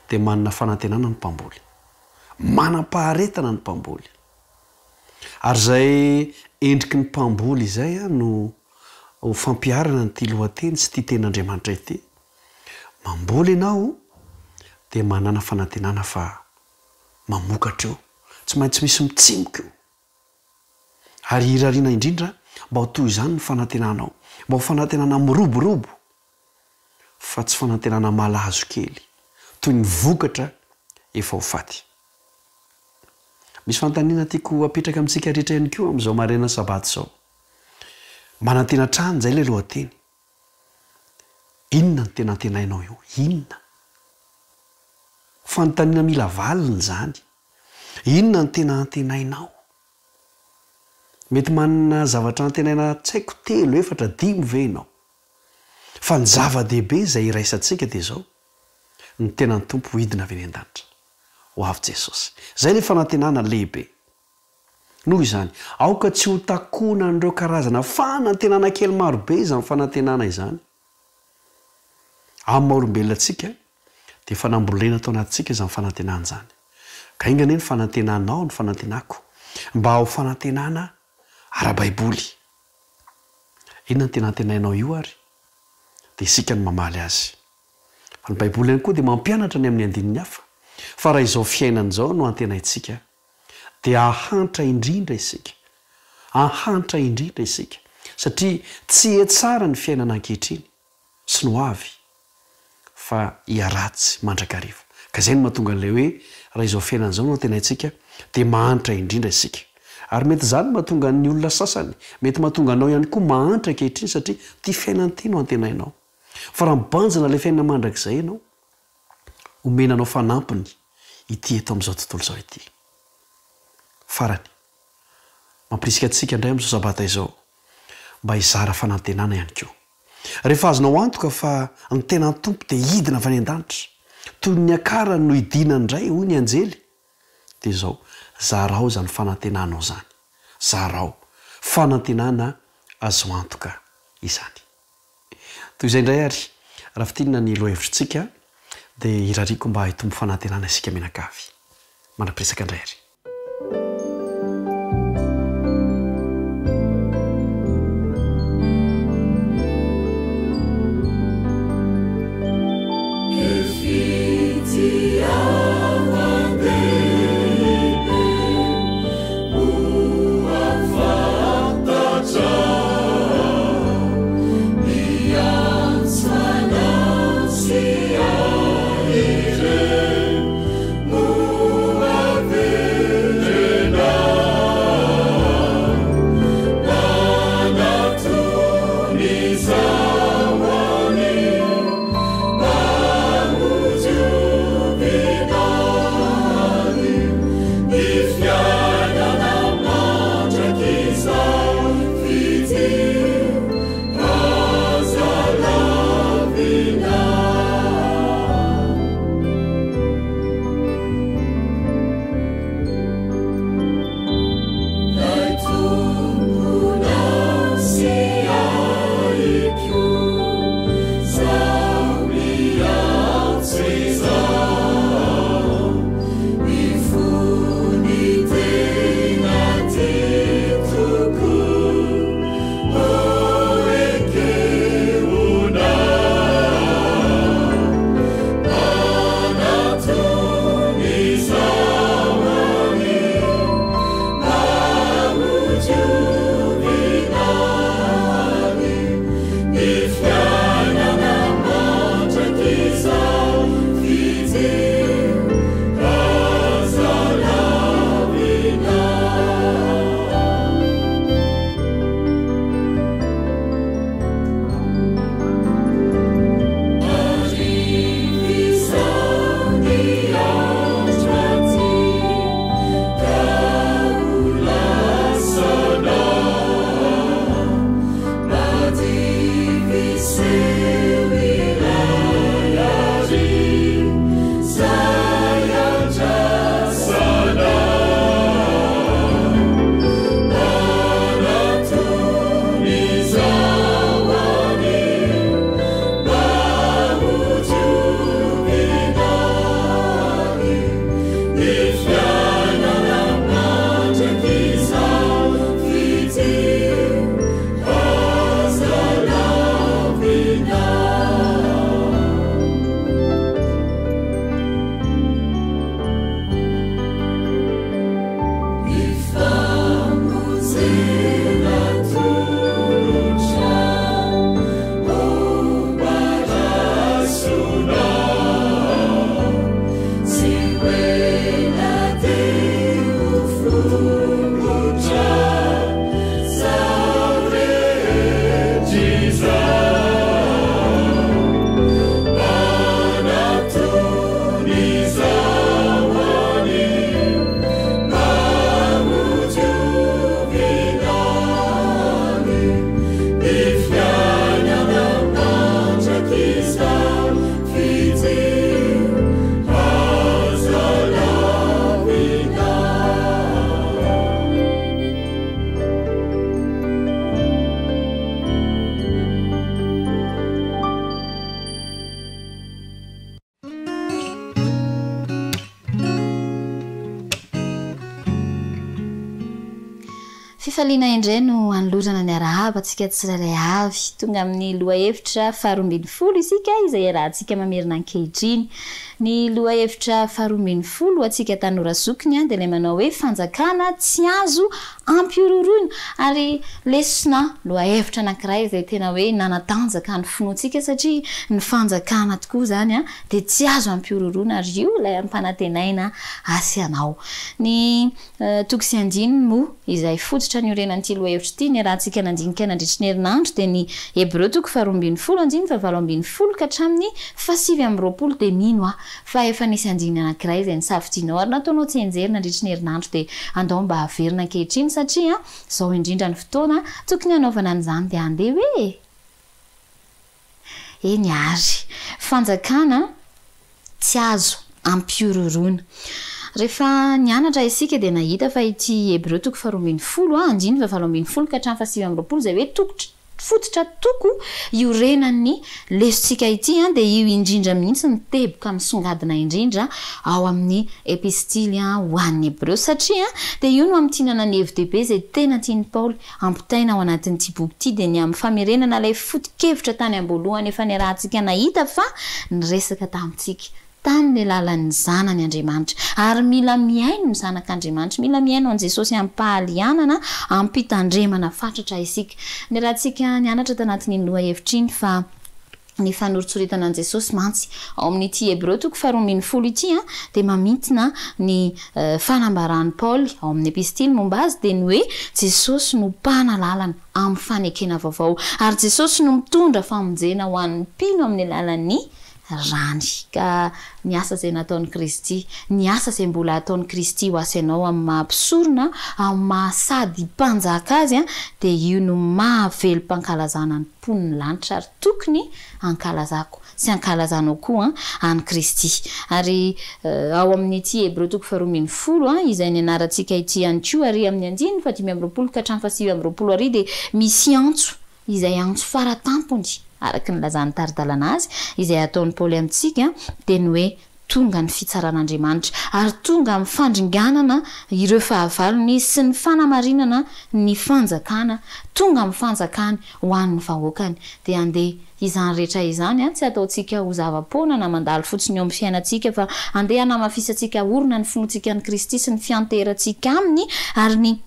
dia manana fanantenana ny mpamboly. Manam-paharetana ny mpamboly. Ary zay endriky ny mpamboly izay no ho fampiarana ny ty lohateny sy ty tenin'Andriamanitra ity. Mamboly ianao dia manana fanantenana fa mamokatra eo, tsy maintsy misy mitsimoka eo. Ary irariana indrindra mba ho toy izany ny fanantenanao, mba ho fanantenana miroborobo fa tsy fanantenana malazo kely toy ny vokatra efa ho faty. Misy fanontaniana tiako apetraka amintsika rehetra ihany koa amin'izao maraina sabato izao. Manantena hatrany, izay ilay lohateny. Inona ny tena antenainao eo? Inona? Fanontaniana mila valina izany. Inona ny tena antenainao? Mety manana zavatra antenaina tsy haiko 3, 4, 5 ve ianao? Fa ny zava-dehibe izay iraisantsika dia izao: ny tenan'ny tompo hidina avy any an-danitra ho avy Jesosy. Zay ilay fanantenana lehibe. noho izany aoka tsy ho takona n'ireo karazana fanantenana kely marobe izany fanantenana izany amin'ny maha-olombelona atsika dia fanambolena atao anatintsika izany fanantenana izany ka ingana ny fanantenanao ny fanantenako mba ho fanantenana ara-baiboly inona ny tena antenainao io ary dia isika ny mamaly azy fa ny baiboly ihany koa dia mampianatra ny amin'ny andininy hafa fa raha izao fiainan' izao no antenaintsika dia ahantra indrindra isika ahantra indrindra isika satria tsy etsara ny fiainana ankehitriny sy no avy fa hiaratsy mandrakariva ka izay no mahatonga an'ilay hoe raha izao fiainan' izao no antenaintsika dia mahantra indrindra isika ary mety zany mahatonga ny olona sasany mety mahatonga anao ihany koa mahantra ankehitriny satria tia fiainany ty no antenainao fa raha mibanjana ilay fiainana mandrakizay ianao omenanao fanampiny ity eto amin'izao tontolo izao ity farany mampirisika antsika indray amin'izao sabata izao mba hizara fanantenana ihany koa rehefa azonao antoka fa ny tenany tompo dia hidina avy any an-danitra toy ny akarany no hidina indray hoy ny anjely dia izao zarao zany fanantenanao zany zarao fanantenana azo antoka izany toy izay indray ary raha fitinina ny loha hevitrintsika dia irariko mba hitombo fanantenana isika menakavy manam-piresaka indray ary fifaliana indray no anolorana ny arahaba atsika tsiraray avy tonga amin'ny loha hevitra faharoambin'ny folo isika izay rahantsika mamerina ankehitriny ny loha hevitra faharoambin'ny folo atsika tanora zokiny a dia ilay manao hoe fanjakana tsy azo ampiororoina ary lesona loha hevitra anankiray izay tena hoe nanatanjaka ny finoantsika satria ny fanjakana tokoa zany a dia tsy azo ampiororoina ary io ilay ampanantenaina asy anao ny toko sy andininy moa izay fototra ny orenan'ity loha hevitra ity ny rahantsika nandinika nandritry ny herinandro dia ny hebreo toko faharoambin'ny folo andiny fa valoambin'ny folo ka hatramin'ny fasivy amin'ny roapolo dia mino a fa efa nisy andiny anankiray izay ny safitinao ary nataonao tsy enjery nandritry ny herinandro dia andao mba haverina ankehitriny satria zao indrindra ny fotoana tokony hanaovana an'izany dia andeha hoe eny ary fanjakana tsy azo ampiororoina rehefa nianatra isika dia nahita fa ity hebreo toko faharoambin'ny folo andiny fa valoambin'ny folo ka hatramin'ny fasivy amin'ny roapolo izay hoe fototra toko iorenan'ny lesontsika ity a dia io indrindra mihitsy niteboka misongadina indrindra ao amin'ny epistily ho an'ny hebreo satria dia io no amtinana ny FDB izay tena tiany Paoly ampitaina ao anatin'ity boky ity dia ny amin'ny famerenana ilay foto-kevitra tany am-boalohany efa ny rahantsika nahita fa niresaka tamintsika tamin'ny lalan'ny zanany Andriamanitra ary mila miaino ny zanak'Andriamanitra mila miaino an Jesosy ampahalianana ampitandremana fatratra isika ny rahantsika nianatra tanatin'ny loha hevitra iny fa ny fanoritsoritana an Jesosy mantsy ao amin'ity hebreo toko faharoambin'ny folo ity a dia mamintina ny fanambaran'ny Paoly ao amin'ny epistily momba azy dia ny hoe Jesosy no mpana lalana amin'ny fanekena vaovao ary Jesosy no mitondra famonjena ho an'ny mpino amin'ny lalan'ny rany ka ny asa izay nataon'i Kristy ny asa izay mbola ataon'i Kristy ho asanao amin'ny mahampisorona amin'ny mahasady mpanjaka azy a dia io no mahavelom-pankalazana ny mponiny lanitra ary tokony ankalazako sy ankalazanao koa any Kristy ary ao amin'ity hebreo toko faharoambin'ny folo izay ny anarantsika ity ihany koa ary amin'ny andiny fa dimy amby roapolo ka hatramin'ny fasivy amby roapolo ary dia misy antso izay antso faratampony araky ny lazany taridalana azy izay ataon'ny Paoly amintsika dia ny hoe tonga ny fitsaran'Andriamanitra ary tonga amin'ny fandringanana ireo fahavalony sy ny fanamarinana ny fanjakana tonga amin'ny fanjakany ho an'ny vahoakany dia andeha izany rehetra izany tsy ataontsika ho zava-poana na mandalo fotsiny eo amin'ny fiainantsika fa andeha hanamafisantsika orona ny finoantsika ny Kristy sy ny fianterantsika aminy ary ny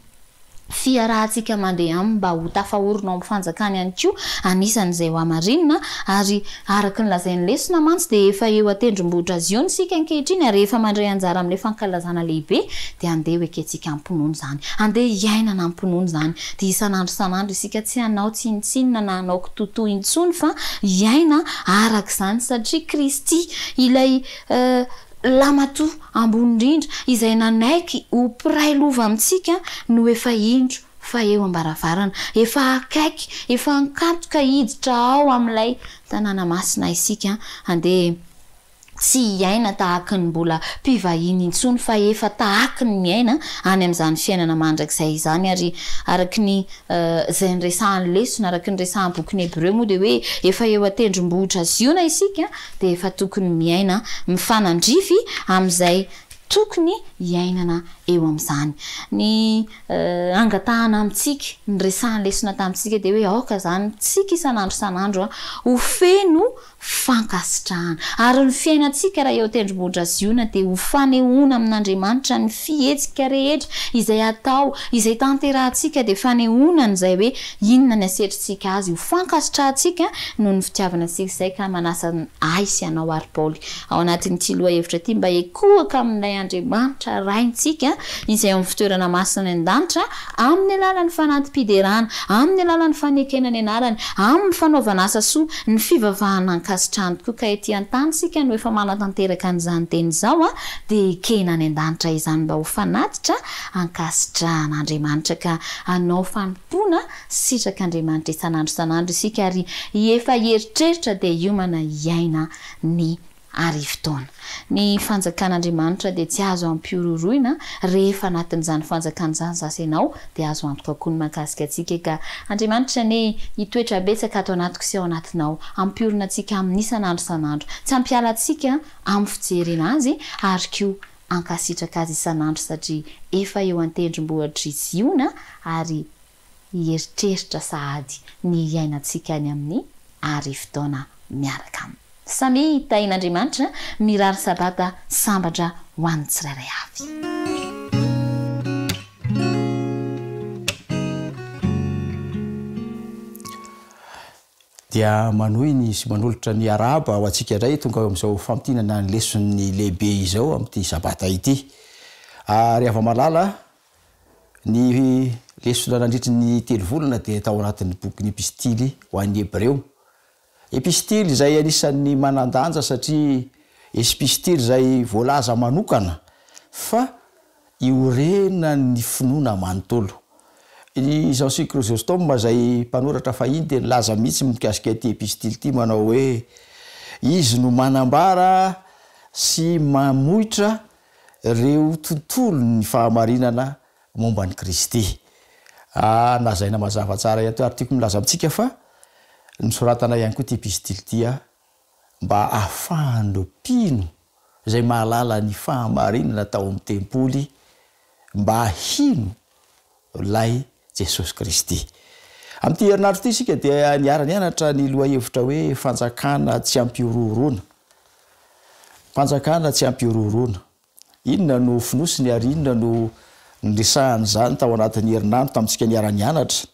fiarahantsika mandeha aminy mba ho tafahorona ao amin'ny fanjakany ihany koa anisan'izay ho amarinina ary araky ny lazain'ny lesona mantsy dia efa eo atendrombohitra azy io ny sika ankehitriny ary efa mandray anjara amin'ilay fankalazana lehibe dia andeha hoe kentsika ampinono zany andeha hiainana ampinono zany dia isan'andro isika tsy hanao tsinitsinina na hanao kitotoa intsony fa hiaina araka izany satria Kristy ilay lamatoa ambony indrindra izay nanaiky ho mpiray lova amintsika no efa indro fa eo ambaravarana efa akaiky efa ankatoka hiditra ao amin'ilay tanàna masina isika andeha tsy hiaina tahaka ny mbola mpivahiny intsony fa efa tahaka ny miaina any amin'izany fiainana mandrakizay izany ary araky ny izay nyresahan'ny lesona araky ny resahan'ny boky ny hebreo moa dia hoe efa eo atendrombohitra azy io na isika dia efa tokony miaina mifanandrify amin'izay tokony hiainana eo amin'izany ny angatahana amintsika ny resahan'ny lesona tamintsika dia hoe aoka zany tsika isan'andro ho feno fankasitrahana ary ny fiainantsika raha eo tendrombohitra azy io na dia ho fanehoana amin'Andriamanitra ny fihetsika rehetra izay atao izay tanterahantsika dia fanehoana n'izay hoe inona ny asetritsika azy ho fankasitrahantsika noho ny fitiavana antsika izay ka manasa ay sy anao ary Paoly ao anatin'ity loha hevitra ity mba ekohaka amin'ilay Andriamanitra raintsika izay amin'ny fitoerana masina an-danitra amin'ny alalan'ny fanatim-piderana amin'ny alalan'ny fanekena ny anarany amin'ny fanaovana asa soa ny fivavahana ankasitrahany tokoa ka ety an-tany sika no efa manatanteraka an'izany teny izao dia ekena ny an-danitra izany mba ho fanatitra ankasitrahan'Andriamanitra ka anao fanompoana sitrak'Andriamanitra isan'andro isika ary efa eritreritra dia hiomana hiaina ny arivo-taona ny fanjakan'Andriamanitra dia tsy azo ampiororoina rehefa anatin'izany fanjakana izany zasa ianao dia azo antoka koa ny mahakasika antsika ka Andriamanitra ne hitoetra betsaka ato anatiko sy ao anatinao ampiorona antsika amin'ny isan'andro tsy hampiala antsika amin'ny fijerena azy ary koa ankasitraka azy isan'andro satria efa eo an-tendrombohitra izy iona ary hieritreritra sahady ny iainantsika any amin'ny ary fotoana miaraka aminy. Samy tain'Andriamanitra mirary sabata sambatra ho an'ny tsirairay avy. Dia manohiny sy manolotra ny araba ho antsika indray tonga amin'izao fampitinana ny leson'ny lehibe izao amin'ity sabata ity. Ary ava-malala ny lesona nandritry ny 3 volana dia tao anatin'ny boky ny epistily ho an'ny Hebreo. Epistily izay anisan'ny manan-danja satria epistily izay voalaza manokana fa iorena ny finoana manontolo. I Jean-Luc Chrysostome izay mpanoratra fahiny dia nilaza mihitsy mikasika ity epistily ity manao hoe izy no manambara sy mamoitra ireo tontolo ny fahamarinana momba ny Kristy. Nazaina mazava tsara eto ary tiako milaza amintsika fa nisoratana ihany koa ity epistily ity mba ahafahan'ireo mpino izay mahalala ny fahamarinana tao amin'ny tempoly mba hino lay Jesosy Kristy. Amin'ity herinandro ity isika dia niara-nianatra ny lohahevitra hoe fanjakana tsy ampirorona. Fanjakana tsy ampirorona. Inona no finosiny ary inona no niresahany zany tao anatin'ny herinandro tamintsika niara-nianatra.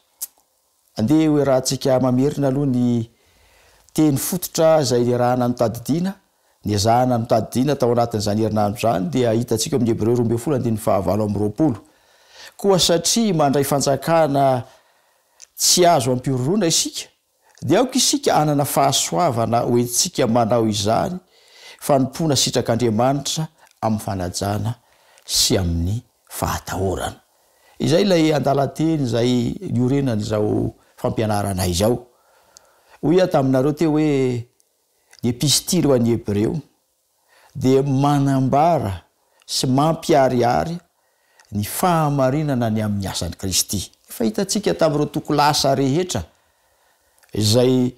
Andeha hoe raha tsika mamerina aloha ny teny fototra izay niarahana notadidiana, niezahana notadidiana tao anatin'izany herinandro zany dia hitantsika amin'ny Hebreo 12:7. Koa satria mandray fanjakana tsy azo ampirorona isika, dia aoka isika anana fahasoavana hoentsika manao izany fanompoana sitrak'Andriamanitra amin'ny fanajana sy amin'ny fahatahorana. Izay ilay andalan-teny izay niorenana izao fampianarana izao. Hoy taminareo teo hoe ny epistily ho an'ny Hebreo dia manambara sy mampiariary ny fahamarinana ny amin'ny asan'i Kristy. Efa hitantsika tamin'ireo tokolasa rehetra izay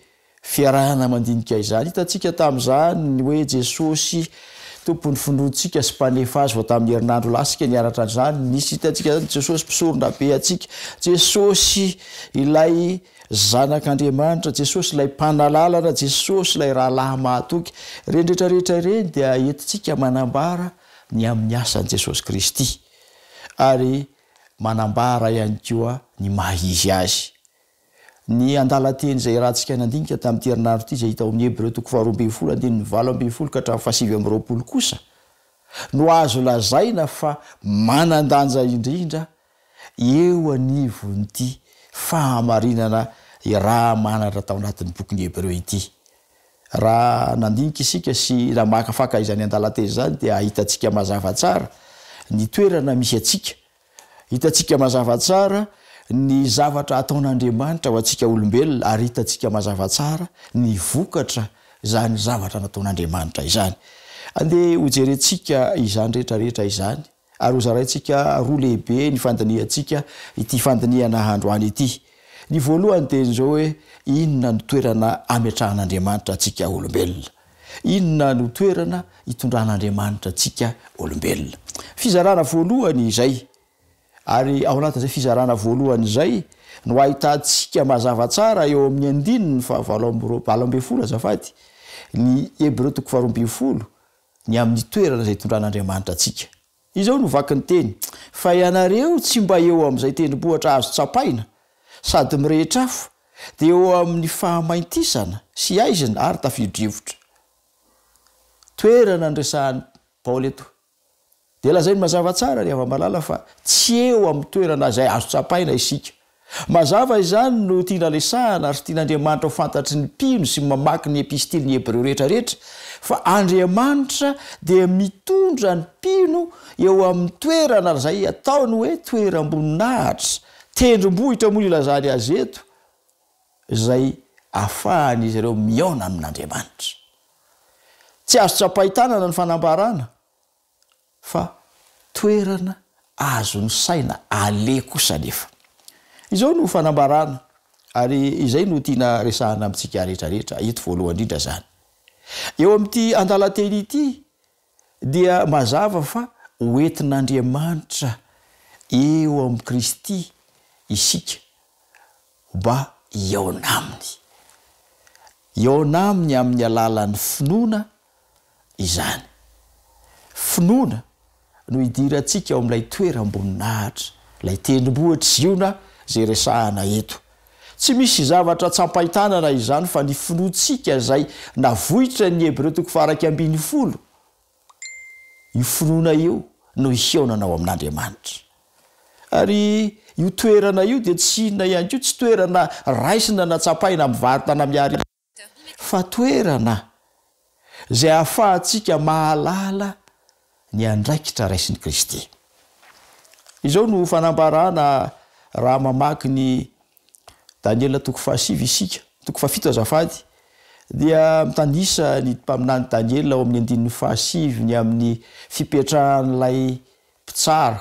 fiarahana mandinika izany. Hitantsika tamin'izany hoe Jesosy tompon'ny finoantsika sy mpanefa azy vao tamin'ny herinandro lasika nianatra an'izany. Nisy hitantsika Jesosy mpisorona be antsika, Jesosy ilay zanak'Andriamanitra, Jesosy ilay mpanalalana, Jesosy ilay rahalahy mahatoky. Ireny rehetrarehetra ireny dia entintsika manambara ny amin'ny asan'i Jesosy Kristy ary manambara ihany koa ny maha-izy azy. Ny andalan-teny izay rahantsika nandinika tamin'ity herinandro ity izay hita ao amin'ny Hebreo 12:7-20 kosa no azo lazaina fa manan-danja indrindra eo anivon'ity fahamarinana raha manatra tao anatin'ny bokin'ny Hebreo ity. Raha nandinika isika sy namakafaka izany andalan-teny izany dia hitantsika mazava tsara ny toerana misy atsika. Hitantsika mazava tsara ny zavatra ataon'Andriamanitra ho antsika olombelona ary hitantsika mazava tsara ny vokatra izany zavatra nataon'Andriamanitra izany. Andeha hojerentsika izany rehetrarehetra izany ary hozaraintsika roa lehibe ny fandiniantsika ity fandiniana androany ity. Ny voalohany dia izao hoe inona no toerana ametrahan'Andriamanitra antsika olombelona. Inona no toerana hitondran'Andriamanitra antsika olombelona. Fizarana voalohany izay. Ary ao anatin'izay fizarana voalohany izay no ahitantsika mazava tsara eo amin'ny 9:20 azafady ny Hebreo 12:20 ny amin'ny toerana izay hitondran'Andriamanitra antsika. Izao no vaky ny teny fa ianareo tsy mba eo amin'izay tendrombohitra azo tsapaina sady mirehitra afo dia eo amin'ny fahamaintisana sy aizina ary tafio-drivotra. Toerana nyresahany Paoly eto. Dia lazay ny mazava tsara ny ava-malala fa tsy eo amin'ny toerana izay azo tsapaina isika. Mazava izany no tiana lesahana ary tian'Andriamanitra ho fantatry ny mpino sy mamaky ny epistily ny Hebreo rehetrarehetra fa Andriamanitra dia mitondra ny mpino eo amin'ny toerana izay ataony hoe toeram-boninahitra, tendrombohitra moa ilazany azy eto, izay ahafahan'izy ireo miaona amin'Andriamanitra. Tsy azo tsapaitanana ny fanambarana fa toerana azo ny saina ale kosa nefa. Izao no fanambarana ary izay no tiana resahana amintsika rehetrarehetra eto voalohany indrindra zany. Eo amin'ity andalan-teny ity dia mazava fa hoentin'Andriamanitra eo amin'ny Kristy isika mba eonaminy amin'ny alalan'ny finoana izany. Finoana no idirantsika ao amin'ilay toeram-boninahitra, ilay tendrombohitra ziona zay resahana eto. Tsy misy zavatra tsampahitanana izany fa ny finoantsika zay navohitra ny Hebreo 12. Io finoana io no hihaonana ao amin'Andriamanitra. Ary io toerana io dia tsy inona ihany koa, tsy toerana raisina na tsapaina amin'ny varitana miary, fa toerana zay ahafahantsika mahalala ny andraikitra raisin'i Kristy. Izao no fanambarana raha mamaky ny Daniela 7 isika, 7 azafady, dia mitandisa ny mpaminany Daniela ao amin'ny 7 ny amin'ny fipetrahan'ilay mpitsara,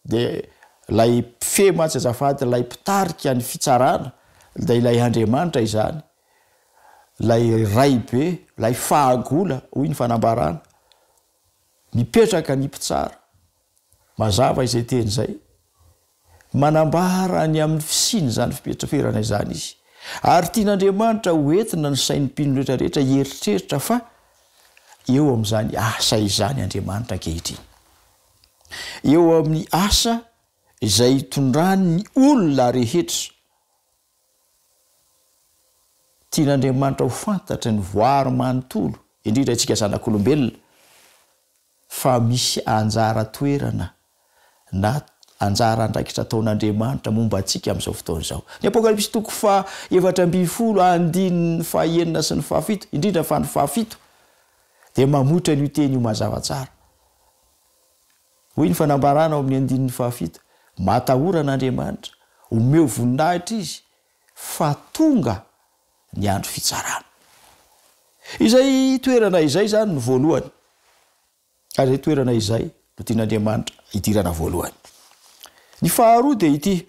dia lay mpife matsy azafady, lay mpitarika ny fitsarana, da ilay Andriamanitra izany, lay raibe, lay fahagola, hoy ny fanambarana, mipetraka ny mpitsara. Mazava izay teny zay, manambara ny amin'ny fisiny zany fipetraperana izany izy. Ary tian'Andriamanitra hoentina ny sain'ny mpino rehetrarehetra hieritreritra fa eo amin'izany asa izany Andriamanitra ankehitriny. Eo amin'ny asa izay hitondrany ny olona rehetra. Tian'Andriamanitra ho fantatra ny voary manontolo, indrindra antsika zanak'olombelona, fa misy anjara toerana na anjara andraikitra ataon'Andriamanitra momba antsika amin'izao fotoana izao. Ny Apokalipsy 7:9 sy ny 7, indrindra fa ny 7, dia mamotra ny teny io mazava tsara. Hoy ny fanambarana ao amin'ny 7, matahoran'Andriamanitra, omeo voninahitra izy, fa tonga ny andro fitsarana. Izay toerana izay zany no voalohany. Ary izay toerana izay no tian'Andriamanitra idirana voalohany. Ny faharoa dia ity,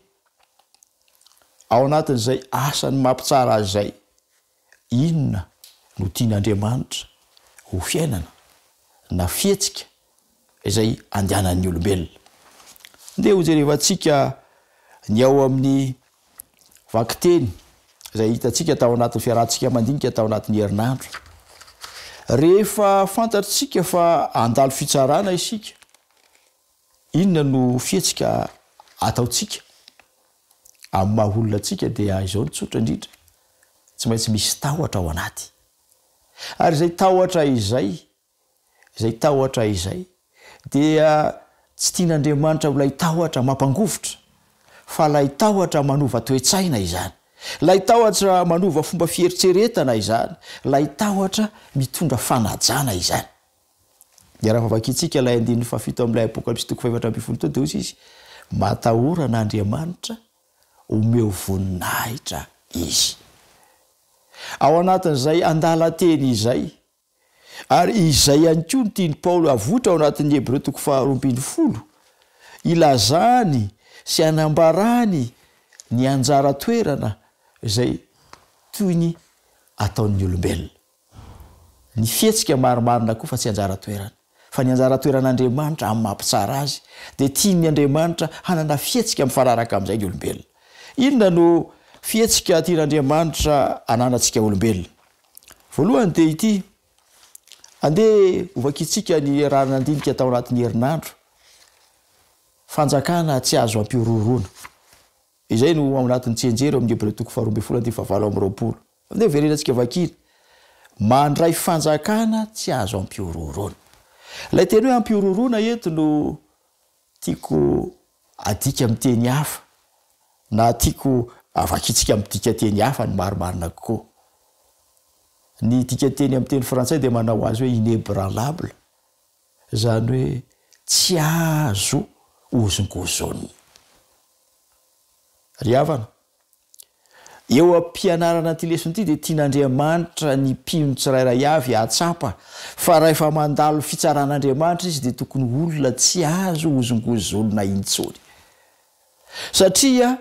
ao anatin'izay asany mampitsara azy zay, inona no tian'Andriamanitra ho fiainana na fihetsika izay andehanan'ny olombelona. Ndeha ho jerevantsika ny ao amin'ny vakiteny izay hitantsika tao anatin'ny fiarahantsika mandinika tao anatin'ny herinandro. Rehefa fantatritsika fa andalo fitsarana isika, inona no fihetsika ataotsika amin'ny maha-olona atsika dia izao ny tsotra indrindra, tsy maintsy misy tahotra ao anaty. Ary izay tahotra izay dia tsy tian'Andriamanitra ho lay tahotra mampangovotra, fa lay tahotra manova toe-tsaina izany, lay tahotra manova fomba fieritseretana izany, lay tahotra mitondra fanajana izany. Dia raha vavakintsika lay 7 amin'ilay Apokalipsy 4:12 dia hoy izy, matahoran'Andriamanitra, omeo voninahitra izy. Ao anatin'izay andalan-teny izay, ary izay ihany koa ny tiany Paoly avotra ao anatin'ny Hebreo 12, ilazany sy anambarany ny anjara toerana izay toy ny ataon'ny olombelona. Ny fihetsika marimarina koa fa tsy anjara toerana, fa ny anjara toeran'Andriamanitra amin'ny mampitsara azy, dia tiany Andriamanitra hanana fihetsika mifanaraka amin'izay ny olombelona. Inona no fihetsika tian'Andriamanitra ananantsika olombelona? Voalohany dia ity, andeha hovakintsika ny raha nandinika tao anatin'ny herinandro, fanjakana tsy azo ampirorona. Izay no ao anatin'ny tsenjero amin'ny Hebreo 12:7-20. Andeha verenantsika vakina, mandray fanjakana tsy azo ampirorona. Ilay teny hoe ampirorona eto no tiako adika amin'ny teny hafa, na tiako avakitsika amin'ny dika teny hafa ny marimarina kokoa. Ny dika teny amin'ny teny frantsay dia manao azy hoe inébranlable, zany hoe tsy azo ozongozona. Ry havana, eo am-pianarana ty lesona ity dia tian'Andriamanitra ny mpino tsirairay avy atsapa, fa rehefa mandalo fitsaran'Andriamanitra izy dia tokony olona tsy azo ozongozolona intsony. Satria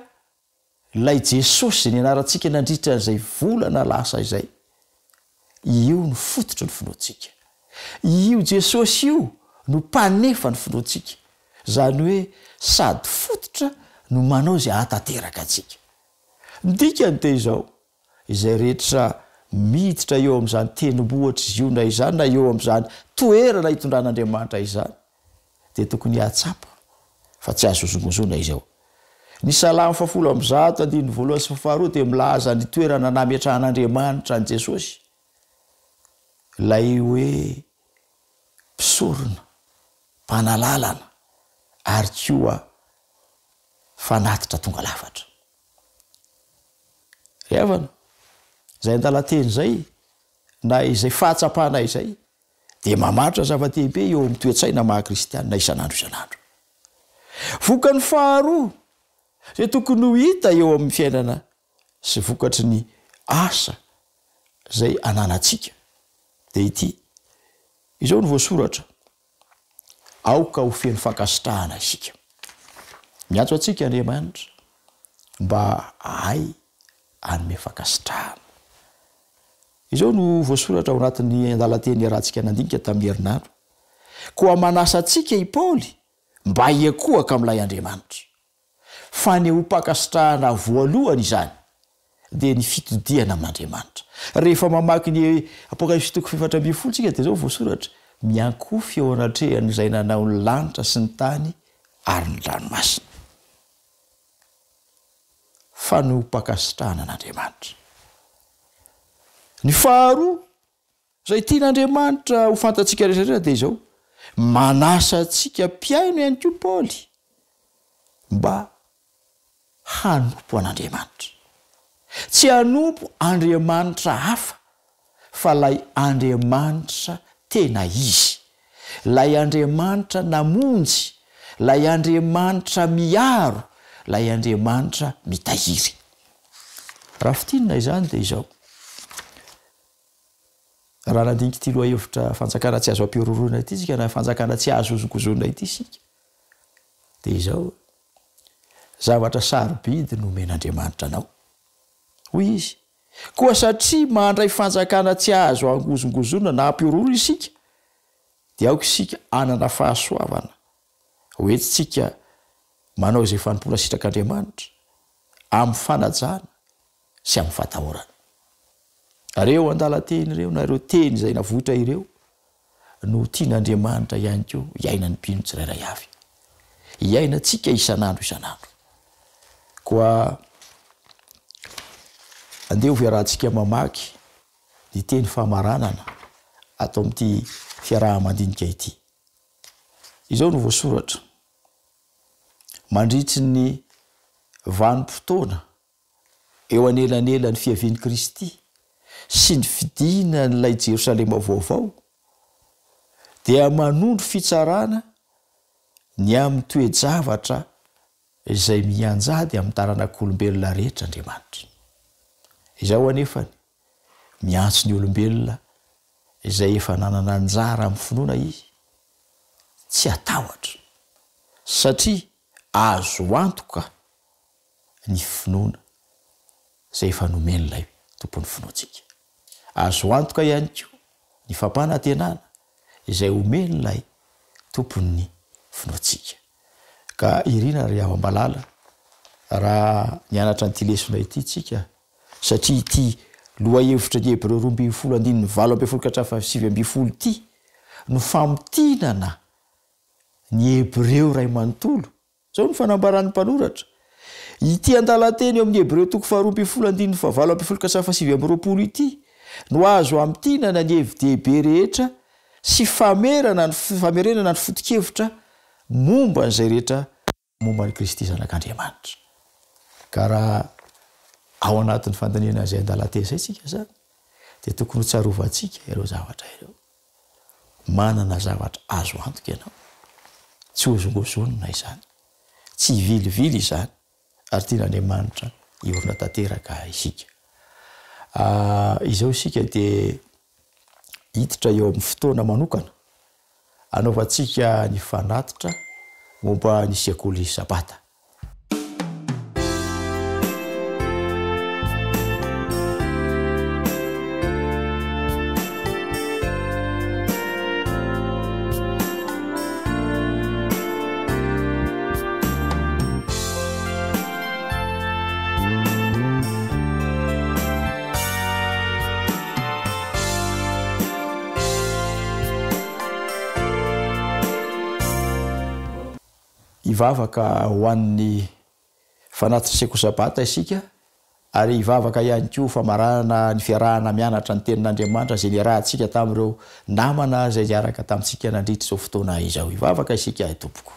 lay Jesosy zay nianarantsika nandritra n'izay volana lasa izay, io ny fototra ny finoantsika. Io Jesosy io no mpanefa ny finoantsika zany hoe sady fototra no manao zay atateraka atsika midika ny te izao izay rehetra miditra eo am'izany tenim-bohatra izy io na izany na eo am'izany toerana hitondran'Andriamanitra izany de tokony atsapa fa tsy azozongozona izao ny salamy 100 sy 12 de milaza ny toerana nametrahan'Andriamanitra ny Jesosy lay hoe mpisorona mpanalalana ary koa fanatitra tonga lafatra evana zay andalateny zay na izay fahatsapana izay de mamatra zava-dehibe eo amin'ny toetsaina maha-kristianina isan'andro vokany faharoa zay tokony ho hita eo amin'ny fiainana sy vokatry ny asa zay ananatsika de ity izao ny voasoratra aoka ho feno fankasitrahana isika miantso atsika Andriamanitra mba hay anome fankasitrahana izao no voasoratra ao anatin'ny andalateny arahantsika nandinika tamin'ny herinandro koa manasa atsika i Paoly mba hiakohaka amin'ilay Andriamanitra fa ny ho mpankasitrahana voalohany izany de ny fitodiana amin'Andriamanitra rehefa mamaky ny Apokalipsy 4:7 tsika de zao voasoratra miankofy eo anatrehany izay nanao ny lanitra sy ny tany ary ny ranomasina fa ny ho mpankasitrahana an'Andriamanitra ny faharoa zay tian'Andriamanitra ho fantatsika rehetrarehetra de izao manasa atsika mpiaino ihany koa Paoly mba hanompo an'Andriamanitra tsy hanompo Andriamanitra hafa fa lay Andriamanitra tena izy lay Andriamanitra namonjy lay Andriamanitra miaro lay Andriamanitra mitahiry raha fitinina izany de izao raha nandinika ty loha hevitra fanjakana tsy azo ampiororona ity sika na fanjakana tsy azo ozongozona ity sika de izao zavatra sarobidy no men'Andriamanitra anao hoy izy koa satria mandray fanjakana tsy azo angozongozona na ampiororo isika de aoka isika anana fahasoavana hoentsika manao izay fanompona sitrak'Andriamanitra amin'ny fanajana sy amin'ny fatahorana reo andalateny ireo na ireo teny izay navohitra ireo no tian'Andriamanitra ihany koa iaina ny mpino tsirairay avy iainatsika isan'andro koa andeha ho fiarahantsika mamaky ny teny famaranana atao amin'ity fiarahamandinika ity izao no voasoratra mandritry ny vanim-potoana eo anelanela ny fiavian'i Kristy sy ny fidina n'ilay Jerosalema vaovao dia manondro fitsarana ny amin'ny toe-javatra izay mianjady amin'ny taranak'olombelona rehetra Andriamanitra izao anefany miantso ny olombelona izay efa nanana anjara amin'ny finoana izy tsy atahotra satria azo antoka ny finoana izay efa nomen'ilay tompony finoantsika azo antoka ihany koa ny fampanantenana izay omen'ilay tompony finoantsika ka irina ry ao ambalala raha nianatra nyity lesona ity tsika satria ity loha hevitra ny Hebreo 12:7 ity no famotinana ny Hebreo ray manontolo zao ny fanambaran'ny mpanoratra ity andalateny eo amin'ny Hebreo 12:7 ity no azo amtinana ny hevi-dehibe rehetra sy famerenana ny foto-kevitra momba n'izay rehetra momba ny Kristy zanak'Andriamanitra ka raha ao anatin'ny fandaniana izay andalateny izay tsika zany de tokony ho tsarovantsika ireo zavatra ireo manana zavatra azo antoka ianao tsy ozongozonina izany tsy vilivily izany ary tian'Andriamanitra iorina tanteraka isika izao isika de hiditra eo amin'ny fotoana manokana anaovantsika ny fanatitra momba ny sekoly sabata ivavaka hoan'ny fanatitra sekosabata isika ary ivavaka ihany ko famarana ny fiarahana mianatra ny tenin'Andriamanitra zay niarahantsika tamin'ireo namana zay niaraka tamintsika nandritra izao fotoana izao. Ivavaka isika tompoko.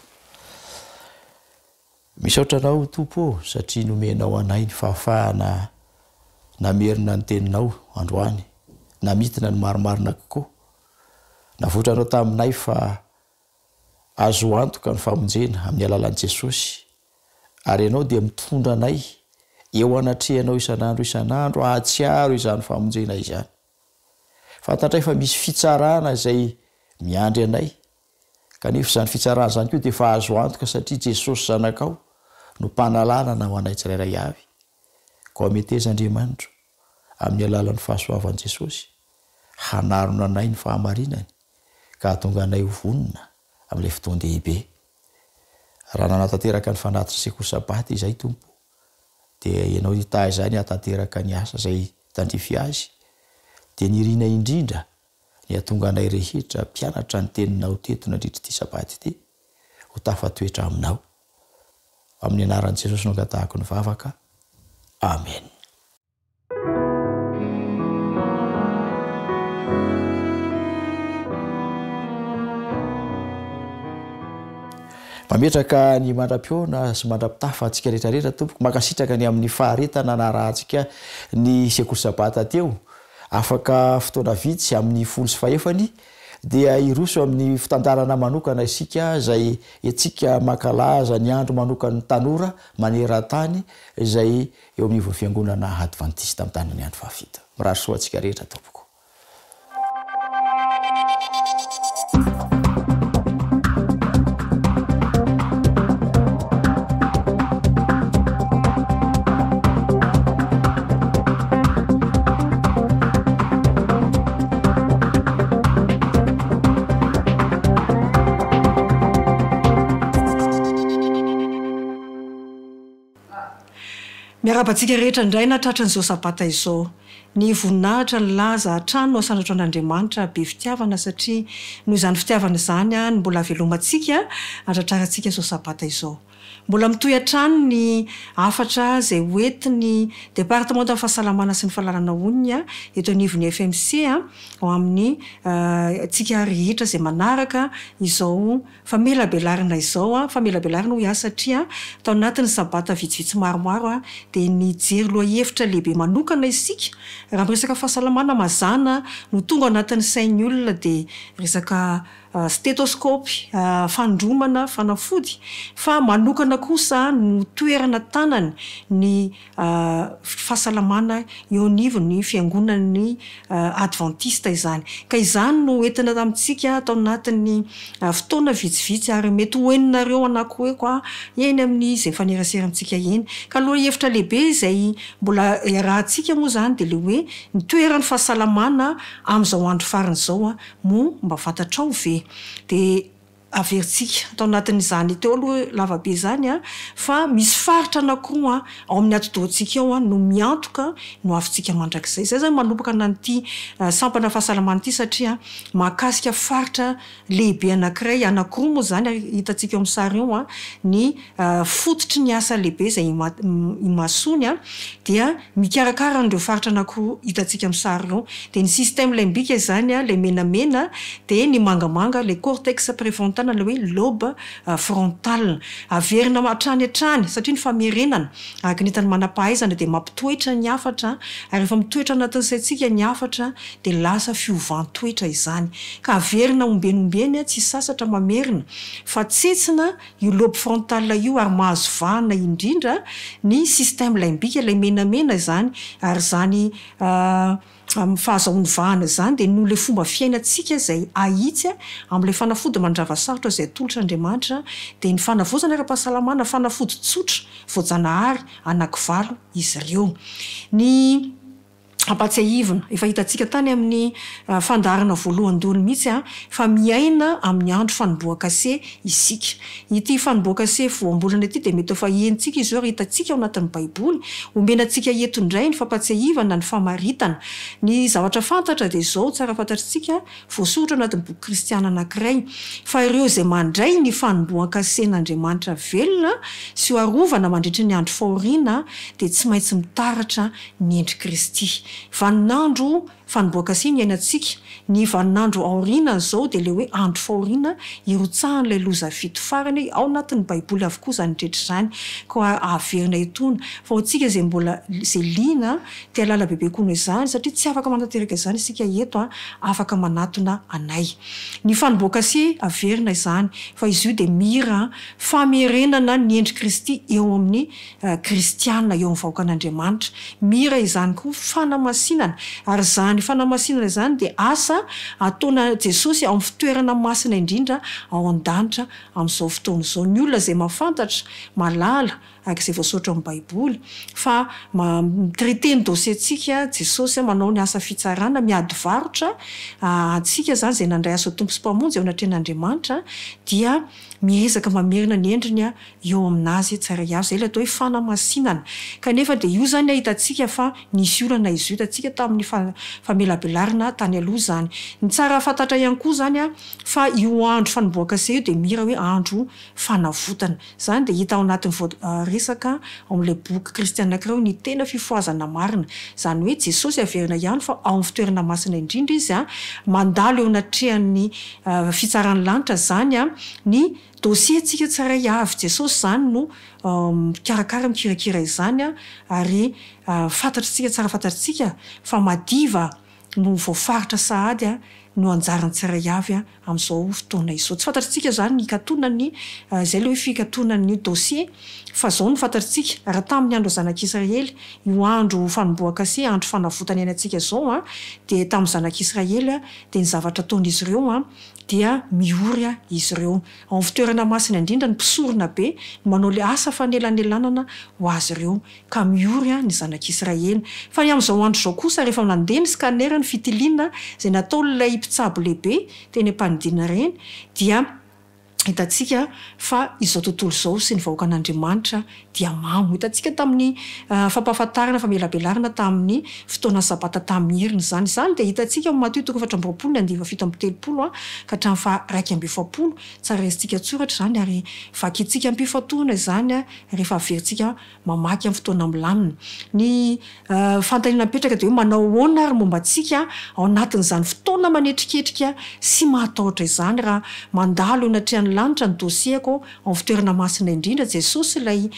Misaotranao tompo satria nomenao anay ny fahafahana namerina ny teninao androany, namitina ny marimarina kokoa. Navotranao taminay fa azo antoka ny famonjena amin'ny alalan'i Jesosy. Ary ianao dia mitondra anay eo anatrehanao isan'andro ahatsiaro izany famonjena izany. Fantatra fa misy fitsarana izay miandry anay. Kanefa izany fitsarana izany koa dia efa azo antoka satria Jesosy zanakao no mpanalanana ho anay tsirairay avy. Ka ametez'Andriamanitra amin'ny alalan'ny fahasoavan'i Jesosy hanarona anay ny fahamarinany ka hatonga anay ho vonona amin'ilay fotoan-dehibe. Raha nanatanteraka ny fanatitra sekosabaty izay tompo, dia ianao ita izany hatanteraka ny asa izay tandrify azy, dia nirina indrindra ny hatonga anay rehetra mpianatra ny teninao teto nandritra ity sabaty ity ho tafatoetra aminao. Amin'ny anaran'i Jesosy no angatahako ny vavaka. Amen. Mametraka ny mandram-piona sy mandram-pitafa antsika rehetrarehetra tompoko, makasitraka ny amin'ny faharetana narahantsika ny sekosabata teo. Afaka fotoana vitsy amin'ny 10 dia iroso amin'ny fitantarana manokana isika izay etsika makalaza ny andro manokany tanora maneran-tany izay eo amin'ny fiangonana Adventista amin'ny tanany andro fahafito. Mirary soa antsika rehetra tompoko. Miarabantsika rehetra indray na tratran'izao sabata izao. Ny voninahitra ny laza trano asanatro an'Andriamanitra be fitiavana satria noho izany fitiavana izany no mbola velomantsika andratrarantsika izao sabata izao. Mbola mitohy hatrany ny afatra izay hoentiny Departement fahasalamana sy ny fahalalana onina eto anivon'ny FMC ao amin'ny tsika rehetra izay manaraka izao famelabelarina izao. Famelabelarina ho iasa satria tao anatin'ny sabata vitsivitsy maromaro dia nijery loha hevitra lehibe manokana isika raha resaka fahasalamana mazana no tonga anatin'ny sain'ny olona dia resaka stetoscopy, fandromana, fanafody, fa manokana kosa no toerana tanany ny fahasalamana eo anivon'ny fiangonan'ny Adventista izany. Ka izany no entina amintsika tao anatin'ny fotoana vitsivitsy ary mety hoeninareo anakoe koa eny amin'ny izay fanerasera-ntsika eny. Ka loha hevitra lehibe izay mbola rahantsika moa izany dia le hoe ny toeran'ny fahasalamana amin'izao andro farany izao mo mba fantatrao ve. Dia averitsika tao anatin'izany teo aloha lavabe izany fa misy faritra anakoa ao amin'ny atidohantsika ao no miantoka no afintsika mandrakizay. Izay zany manomboka an'ity sampana fahasalamana ity satria mahakasika faritra lehibe anankiray anankiroa moa zany hitantsika eo amin'ny sary eo ny fototry ny asa lehibe izay imasony dia mikarakara an'ireo faritra anankiroa hitantsika amin'ny sary eo. Dia ny système limbika izany le menamena dia ny mangamanga le cortex préfrontal le hoe lobe frontal averina hatrany satria ny famerenana araka ny hitany manam-pahaizana dia mampitoetra ny afatra ary rehefa mitoetra anatin'ny saintsika ny afatra dia lasa fiovan-toetra izany ka averina ombenombeny tsy sasatra mamerina fa tsetsina io lobe frontal io ary mahazo vahana indrindra ny système limbika ilay menamena izany ary zany amin'ny fahazahoany vahana izany dia no le fomba fiainantsika izay ahitsy amin'ilay fanafody mandrava sarotra izay atolotr'Andriamanitra dia ny fanavozana ara-pahasalamana fanafody tsotra voajanahary anankivalo izy ireo. Ny ampatsiaivina efa hitantsika tany amin'ny fandarana voalohany mihitsy fa miaina amin'ny andro fanomboakase isika. Ity fanomboakase voambolana ity de mety efa hentsika izy eo hitantsika ao anatin'ny baiboly, omenantsika eto indray ny fampatsiaivana, ny famaritana. Ny zavatra fantatra de zao tsara fantatritsika voasoratra anatin'ny boky kristiana anankiray fa ireo zay mandray ny fanomboakasen'Andriamanitra velona sy arovana mandritra ny andro fahoriana de tsy maintsy mitaratra ny endry Kristy. Vaninandro fanomboakase ny ainatsika, ny vaninandro aoriana zao de le hoe andro fahoriana irotsahan'ilay loza fito farany ao anatin'ny baiboly avokoa zany dretra zany koa averina etona fa otsika zay mbola zay lina te alala bebe koa noho izany satria tsy afaka manateraka izany isika eto afaka manatona anay. Ny fanomboakase averina izany fa izy io de mira famerenana ny endry Kristy eo amin'ny kristiana eo amin'ny vahoakan'Andriamanitra. Mira izany koa fanamasinana ary zany fanamasinana izany de asa ataona Jesosy ao amin'ny fitoerana masina indrindra ao an-danitra amin'izao fotoana izao. Ny olona zay mahafantatra malala akizay voasoratra amin'ny baiboly fa traité ny dossier-tsika Jesosy manao ny asa fitsarana miady varotra atsika zany zay nandray asa tompo sy mpamonjy ao anatrehan'Andriamanitra dia miezaka mamerina ny endriny eo aminazy tsara avy zay le atao hoe fanamasinana. Kanefa de io zany hitantsika fa nisy olana izy io hitantsika tamin'ny famelabelarina tany aloha zany. Ny tsara fantatra ihany koa zany fa io andro fanomboakase io de mira hoe andro fanavotana. Zany de hita ao anatin'ny resaka ao amin'ilay boky kristiana anankiray ny tena fifoazana marina. Zany hoe Jesosy averina ihany fa ao amin'ny fitoerana masina indrindra izy mandalo eo anatrehan'ny fitsaran'ny lanitra zany ny dossier tsika tsara avy. Jesosy zany no mikarakara mikirakira izany ary fantatritsika tsara fantatritsika fa madiva no voafaritra sahady no anjarany tsiray avy amin'izao fotoana izao. Tsy fantatritsika zany ny katonany zay le hoe fikatonan'ny dossier fa zao no fantatritsika raha tamin'ny andro zanak'Israely io andro fanomboakase andro fanavotana ainatsika zao de tamin'ny zanak'Israely de ny zavatra ataon'izy ireo dia miory izy ireo ao amin'ny fitoerana masina indrindra ny mpisorona be manao le asa fanelanelanana ho azy ireo ka miory ny zanak'Israely. Fa amin'izao andro zao kosa rehefa nandeha ny scanner ny fitiliana zay natao lay mpitsabo lehibe teny ampanidina reny dia hitantsika fa izao tontolo zao sy ny vahoakan'Andriamanitra dia mamo. Hitantsika tamin'ny fampahafantarana famelabelarina tamin'ny fotoana sabata tamin'ny heriny zany de hitantsika amin'ny Mateo 4:7-7 ka hatramin'ny fa 1:7 tsara resintsika tsoratra zany ary vakitsika ampifatoana izany rehefa averintsika mamaky amin'ny fotoana milamina. Ny fantaniana mipetraka de hoe manao ahoana ary momba antsika ao anatin'izany fotoana manetriketrika sy mahatahotra izany raha mandalo anatrehany lanitra ny dosiako ao fitoerana masina indrindra Jesosy ilay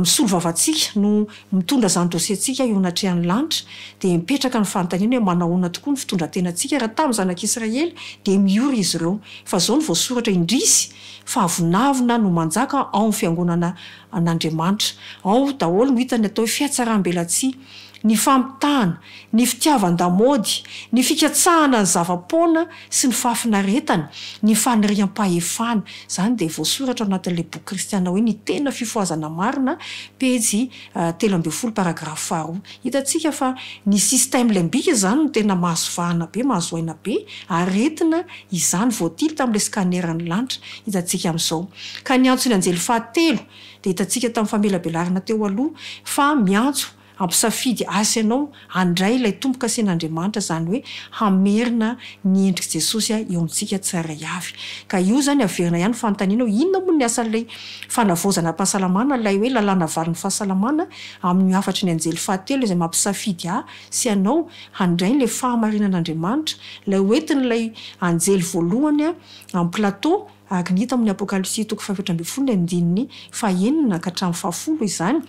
misolo vavantsika no mitondra zany dosiantsika eo anatrehan'ny lanitra de mipetraka ny fanontaniana hoe manahoana tokoa ny fitondrantenantsika raha tamin'ny zanak'Israely de miory izy ireo fa zao ny voasoratra indrisy fa avonavina no manjaka ao amin'ny fiangonana an'Andriamanitra ao daholo no hitany atao hoe fiatsaram-belatsia, ny fampitahana, ny fitiavan-damody, ny fikatsahana ny zava-poana sy ny fahafinaretana, ny faniriam-pahefana. Zany de voasoratra anatin'ilay boky kristiana hoe ny tena fifoazana marina pejy 13 paragrafy 2. Hitantsika fa ny système limbika zany no tena mahazovahana be, mahazoaina be, aretina izany voatily tamin'ilay scanner-ny lanitra hitantsika amin'izao. Ka ny antso ny anjely fahatelo de hitantsika tamin'ny famelabelarina teo aloha fa miantso ampisafidy asa ianao handray ilay tombo-kasen'Andriamanitra zany hoe hamerina ny endrika Jesosy eo amintsika tsara avy. Ka io zany averina ihany fanontaniana inona moa ny asan'ilay fanavaozana pahasalamana ilay hoe lalàna valin'ny fahasalamana amin'ny afatry ny anjely fahatelo izay mampisafidy sy anao handray ilay fahamarinan'Andriamanitra ilay hoentin'ilay anjely voalohany amin'ny plateau araka ny hita amin'ny apokalipsy 7:7 fa 9 ka hatramin'ny 10 izany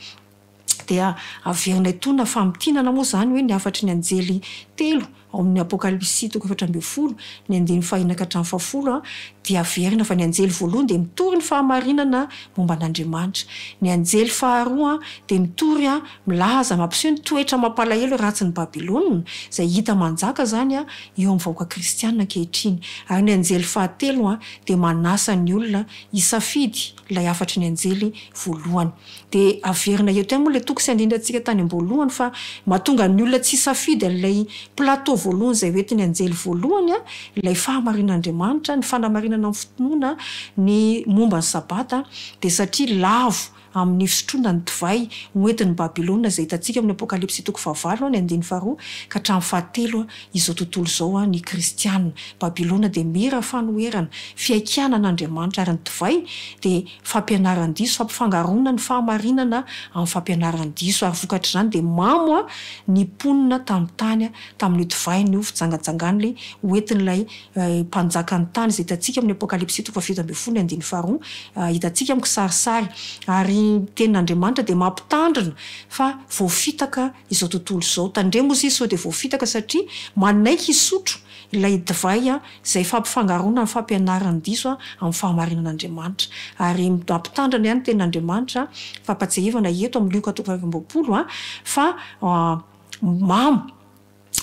dia averina etona famtinana moa zany hoe ny afatry ny anjely telo ao amin'ny apokalipsy 7:10 ny andiny fahinaka hatramy 10 dia averina fa ny anjely voalohany de mitory ny fahamarinana momba an'Andriamanitra, ny anjely faharoa de mitory milaza mampiseho ny toetra mampalahelo ratsy ny Babilôna zay hita manjaka zany eo amin'ny vahoaka kristianina ankehitriny, ary ny anjely fahatelo de manasa ny olona isafidy ilay afatry ny anjely voalohany. De averina eto ihany moa le toko sy andindrantsika tany am-boalohany fa mahatonga ny olona tsy isafidy ilay plateau voalohany zay hoetiny anjely voalohany ilay fahamarinan'Andriamanitra, ny fanamarinana amin'ny finoana ny momba ny sabata, de satria lavo amin'ny fisotrona ny divay hoentin'ny Babilôna zay hitantsika amin'ny apokalipsy 9 ny andiny faharoa ka hatramin'ny fahatelo izao tontolo zao ny kristianina. Babilôna de mira fanoherana fiaikiana an'Andriamanitra ary ny divay de fampianaran-diso, fampifangarona ny fahamarinana amin'ny fampianaran-diso, ary vokatr' izany de mamo ny ponina tamin'ny tany tamin'ny divay ny fijangajangany hoentin'ilay mpanjaka ny tany zay hitantsika amin'ny apokalipsy 7:10 ny andiny faharoa, hitantsika amin'ny kisarisary, ary tenin'Andriamanitra de mampitandrina fa voafitaka izao tontolo zao. Tandremo izy sao de voafitaka satria manaiky hisotro ilay divay zay fampifangarona ny fampianaran-diso amin'ny fahamarinan'Andriamanitra, ary mampitandrina ihany tenin'Andriamanitra fampatsahivana eto amin'ny Luka 12 fa mamo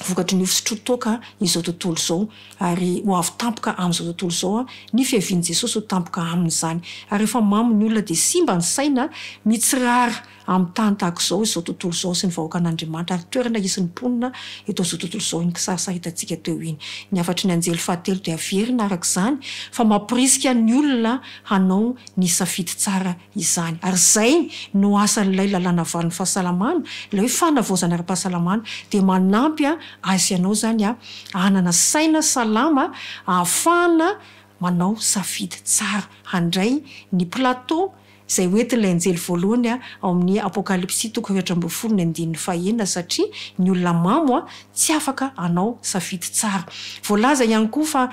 vokatry ny fisotrotoka izao tontolo zao, ary ho avy tampoka amin'izao tontolo zao ny fiavian'i Jesosy ho tampoka amin'izany, ary rehefa mamo ny olona de simba ny saina mitsirary amin'ny tany tahaka izao tontolo zao sy ny vahoaka an'Andriamanitra, ary toerana isy ny ponina eto izao tontolo zao ny kisarisary hitantsika teo iny. Ny afatry ny anjely fahatelo de averina arak'izany fa mampirisika ny olona hanao ny safidy tsara izany, ary zay no asan'ilay lalàna valin'ny fahasalamana, ilay hoe fanavaozana ara-pahasalamana, de manampy azy ianao zany hanana saina salama ahafahana manao safidy tsara handray ny plateau zay hoentin'ilay anjely voalohany ao amin'ny apokalipsy 7:10 ny andiny fahaenina, satria ny olona mamo tsy afaka anao safidy tsara. Voalaza ihany koa fa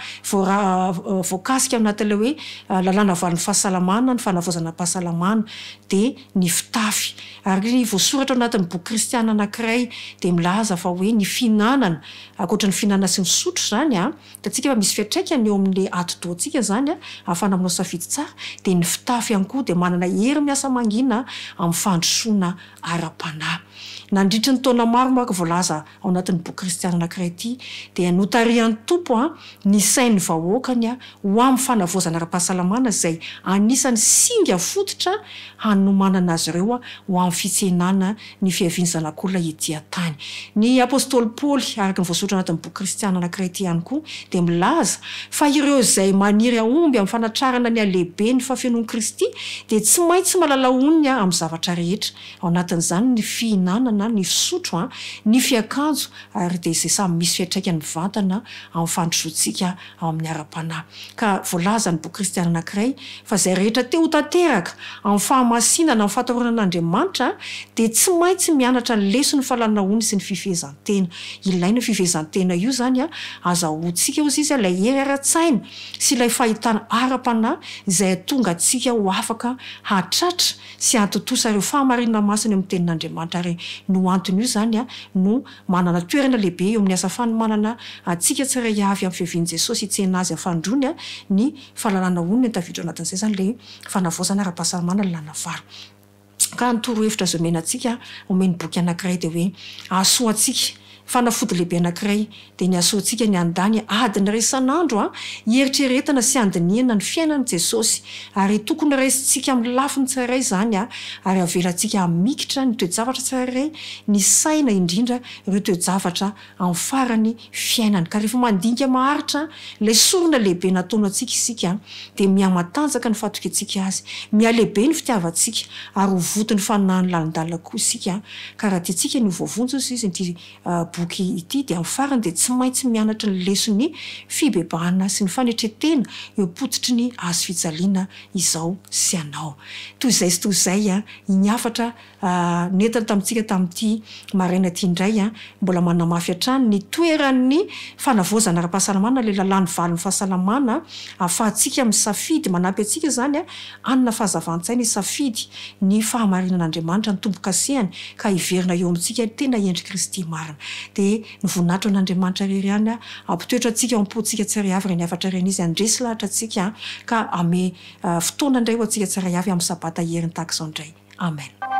voakasika anatin'ilay hoe lalàna valin'ny fahasalamana, ny fanavaozana pahasalamana de ny fitafy, ary voasoratra anatin'ny boky kristiana anankiray de milaza fa hoe ny finanana, akoatra ny finanana sy ny sotro zany hitantsika fa misy fiatraikany eo amin'le ati-dohantsika zany ahafahana manao safidy tsara, de ny fitafy ihany koa de manana hery miasa mangina amin'ny fandrosoana ara-panahy. Nandritra ny taona maro manko voalaza ao anatin'ny boky kristiana anankiray ity de notarian'ny tompo ny sain'ny vahoakany ho amin'ny fanavaozana ara-pahasalamana zay anisany singa fototra hanomanana azy ireo ho amin'ny fitsenana ny fiaviany zanak'olona ety an-tany. Ny apôstôly Paoly araka ny voasoratra anatin'ny boky kristiana anankiray ity ihany koa de milaza fa ireo zay maniry aomby amin'ny fanatrarana ny alehibe ny fafenoan'i Kristy de tsy maintsy malala oniny amin'ny zavatra rehetra, ao anatin'izany ny fihinanana, ny fisotro, ny fiakanjo, ary de zay samy misy fiatraikany mivantana amin'ny fandrosoantsika ao amin'ny ara-panahy. Ka voalaza ny boky kristiana anankiray fa zay rehetra te ho tanteraka amin'ny fahamasinana amin'ny fahatahoranan'Andriamanitra de tsy maintsy mianatra ny lesony fahalana ony sy ny fifehezan-tena. Ilaina fifehezan-tena io zany azahoantsika ozy izy ilay hery ara-tsaina sy ilay fahitana ara-panahy izay tonga atsika ho afaka hatratra sy hantotosa ireo fahamarinana masina amin'ny tenin'Andriamanitra, ary no antony io zany no manana toerana lehibe eo amin'ny asa fanomanana atsika tsiray avy amin'ny fiavian'i Jesosy hitsena azy afandrony ny fahalalana oniny tafiditra anatin'izay zany le fanavaozana ara-pahasalamana lalàna valo. Ka ny torohevitra azo omenantsika omeny boky anankiray de hoe ahasoantsika fanafody lehibe anankiray de ny asoantsika ny andany adiny ray isan'andro hieritreretana sy andiniana ny fiainan'i Jesosy, ary tokony raisintsika amin'ny lafiny tsirairay zany ary avelantsika amikitra ny toe-javatra tsirairay, ny saina indrindra ireo toe-javatra amin'ny farany fiainany. Ka rehefa mandinika maharitra ilay sorona lehibe nataona antsika isika de miamatanjaka ny fahatokantsika azy, mialehibe ny fitiavantsika, ary ho votony fanahiny lalindalina koa isika. Ka raha tiantsika ny hovavonjy izy ny boky ity de amin'ny farany de tsy maintsy mianatra ny lesony fibebahana sy ny fanetretena eo potitry ny azo fijaliana izao sy anao. Toy izay sy toy izay ny afatra netana tamintsika tamin'ity maraina ity indray mbola manamafy hatrany ny toeran'ny fanavaozana ara-pahasalamana, le lalàny valin'ny fahasalamana, ahafahantsika misafidy manampy antsika zany anina fahazavan-tsaina isafidy ny fahamarinan'Andriamanitra ny tombo-kasehany ka hiverina eo amintsika tena endry Kristy marina. dia nyvoninahitra n'andriamanitra rery ihany a ampitoetra antsika ampotsika tsara avy reny afatra reny izy andresy lahatra atsika ka ame fotoana indray ho antsika tsara avy amin'ny sabata herin'ny tahaka izao indray amen.